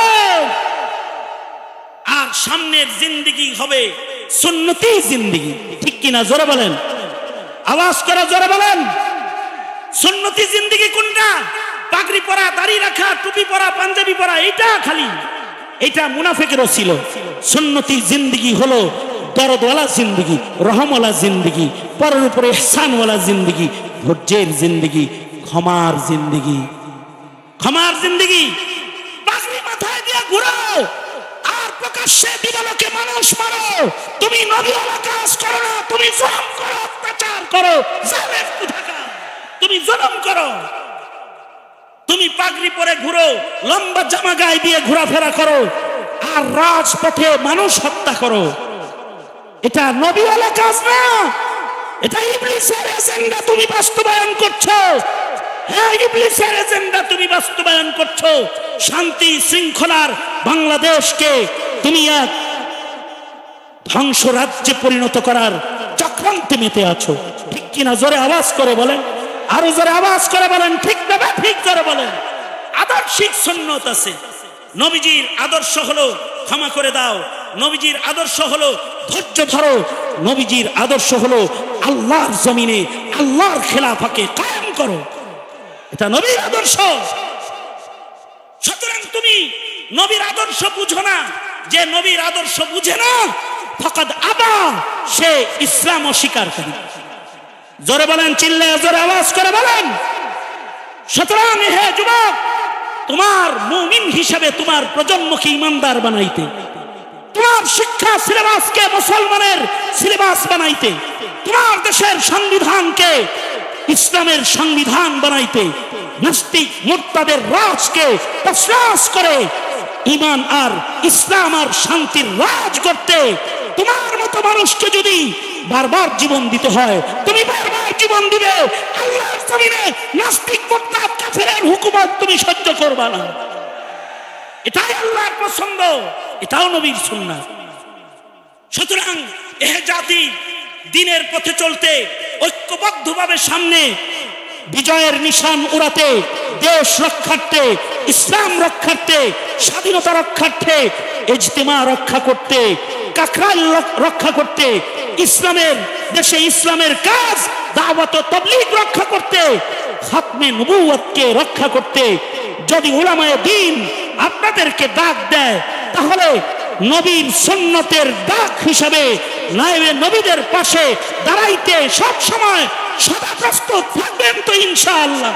আর সামনের জিন্দেগি হবে সুন্নতি জিন্দেগি, ঠিক কিনা? জোরে বলেন, আওয়াজ করে জোরে বলেন। সুন্নতি জিন্দেগি কোনটা? পাগড়ি পরা, দাড়ি রাখা, টুপি পরা, পাঞ্জাবি পরা, এইটা খালি, এটা মুনাফিকেরও ছিল। সুন্নতি জিন্দেগি হলো দরদওয়ালা জিন্দেগি, রহমওয়ালা জিন্দেগি, পরের উপরে ইহসানওয়ালা জিন্দেগি, ধৈর্যের জিন্দেগি, ক্ষমার জিন্দেগি। ক্ষমার জিন্দেগি। পাগড়ি মাথায় দিয়ে ঘুরো আর প্রকাশ্যে দিবালোকে মানুষ মারো, তুমি নবীওয়ালা কাজ করো না, তুমি জুলুম করো, অত্যাচার করো, জালেম কোথাকার, তুমি জুলুম করো। তুমি পাগড়ি পরে ঘুরো, লম্বা জামা গায়ে দিয়ে ঘোরাফেরা করো আর রাজপথে মানুষ হত্যা করো, এটা নবীওয়ালা কাজ না, এটা ইবলিসের এজেন্ডা তুমি বাস্তবায়ন করছো। হ্যাঁ, ইবলিসের এজেন্ডা তুমি বাস্তবায়ন করছো। শান্তি শৃঙ্খলার বাংলাদেশকে তুমি এক ধ্বংস রাজ্যে পরিণত করার চক্রান্তে মেতে আছো, ঠিক কিনা? জোরে আওয়াজ করে বলেন, আরো জোরে আওয়াজ করে বলেন, ঠিক না? ঠিক জোরে বলেন। আদর্শিক সুন্নত আছে। নবীজির আদর্শ হলো ক্ষমা করে দাও, নবীজির আদর্শ হলো ধৈর্য ধরো, নবীজির আদর্শ হলো আল্লাহর জমিনে আল্লাহর খেলাফাকে কায়েম করো, এটা নবীর আদর্শ। সুতরাং তুমি নবীর আদর্শ বুঝো না, যে নবীর আদর্শ বুঝে না ফাকাদ আবা, সে ইসলাম অস্বীকার করে। জোরে বলেন, চিল্লায় জোরে আওয়াজ করে বলেন। সুতরাং হে যুবক, তোমার মুমিন হিসেবে তোমার প্রজন্মকে ইমানদার বানাইতে, তোমার শিক্ষা সিলেবাসকে মুসলমানের সিলেবাস বানাইতে, তোমার দেশের সংবিধানকে ইসলামের সংবিধান বানাইতে, নাস্তিক মুরতাদের রাজকে তছনছ করে ঈমান আর ইসলাম আর শান্তির রাজ করতে তোমার মতো মানুষকে যদি বারবার জীবন দিতে হয়, তুমি বারবার জীবন দিবে। আল্লাহর জমিনে নাস্তিক মুরতাদ কাফেরের হুকুমত তুমি সহ্য করবে না। এটাই আল্লাহর পছন্দ, এটাও নবীর সুন্নাহ। সুতরাং এ জাতি দিনের পথে চলতে ঐক্যবদ্ধভাবে সামনে বিজয়ের নিশান উড়াতে, দেশ রক্ষার্থে, ইসলাম রক্ষার্থে, স্বাধীনতা রক্ষার্থে, ইজতিমা রক্ষা করতে, কাকরাইল রক্ষা করতে, ইসলামের দেশে ইসলামের কাজ দাওয়াত ও তাবলীগ রক্ষা করতে, খাতমে নবুয়তকে রক্ষা করতে যদি উলামায়ে দ্বীন আপনাদেরকে ডাক দেয়, তাহলে নবীর সুন্নতের ডাক হিসাবে নায়েবে নবীদের পাশে দাঁড়াইতে সব সময় সদা প্রস্তুত থাকবেন তো ইনশাআল্লাহ।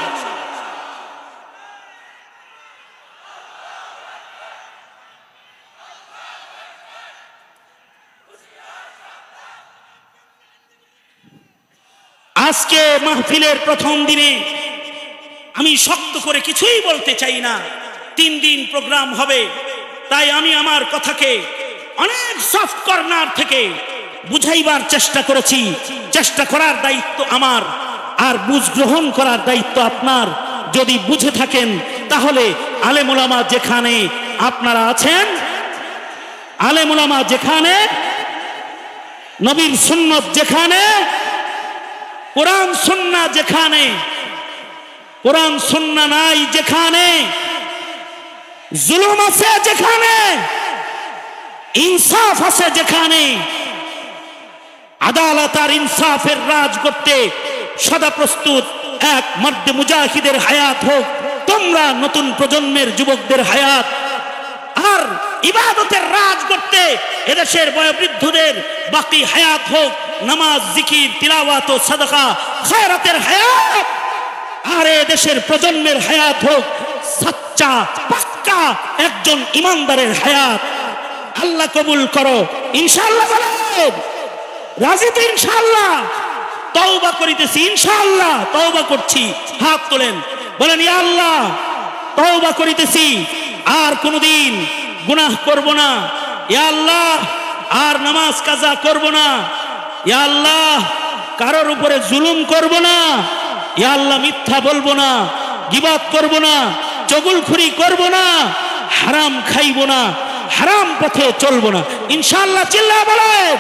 আজকে মাহফিলের প্রথম দিনে আমি শক্ত করে কিছুই বলতে চাই না। 3 দিন প্রোগ্রাম হবে, তাই আমি আমার কথাকে অনেক সফট কর্নার থেকে বুঝাইবার চেষ্টা করেছি। চেষ্টা করার দায়িত্ব আমার, আর বুঝ গ্রহণ করার দায়িত্ব আপনার। যদি বুঝে থাকেন তাহলে আলেম উলামা যেখানে আপনারা আছেন, আলেম উলামা যেখানে, নবীর সুন্নত যেখানে, কোরআন সুন্নাহ যেখানে, কোরআন সুন্নাহ নাই যেখানে, জুলুম আছে যেখানে, ইনসাফ আছে যেখানে, আদালত আর ইনসাফের রাজ করতে সদা প্রস্তুত এক মর্দে মুজাহিদের হায়াত হোক, তোমরা নতুন প্রজন্মের যুবকদের হায়াত, আর ইবাদতের রাজ করতে এদেশের বয়োবৃদ্ধদের বাকি হায়াত হোক, নামাজ, জিকির, তিলাওয়াত ও সাদাকা খায়রাতের হায়াত, আর এদেশের প্রজন্মের হায়াত হোক সাচ্চা পাক্কা একজন ইমানদারের হায়াত। আল্লাহ কবুল করো ইনশাআল্লাহ। বলেন রাজি তো ইনশাআল্লাহ? তওবা করিতেছি ইনশাআল্লাহ, তওবা করছি। হাত তোলেন, বলেন ইয়া আল্লাহ তওবা করিতেছি, আর কোনদিন গুনাহ করব না। ইয়া আল্লাহ আর নামাজ কাজা করব না। ইয়া আল্লাহ কারোর উপরে জুলুম করব না। ইয়া আল্লাহ মিথ্যা বলবো না, গীবত করব না, চগলখুরি করব না, হারাম খাইব না, হারাম পথে চলবো না ইনশাআল্লাহ। চিল্লায়া বলেন।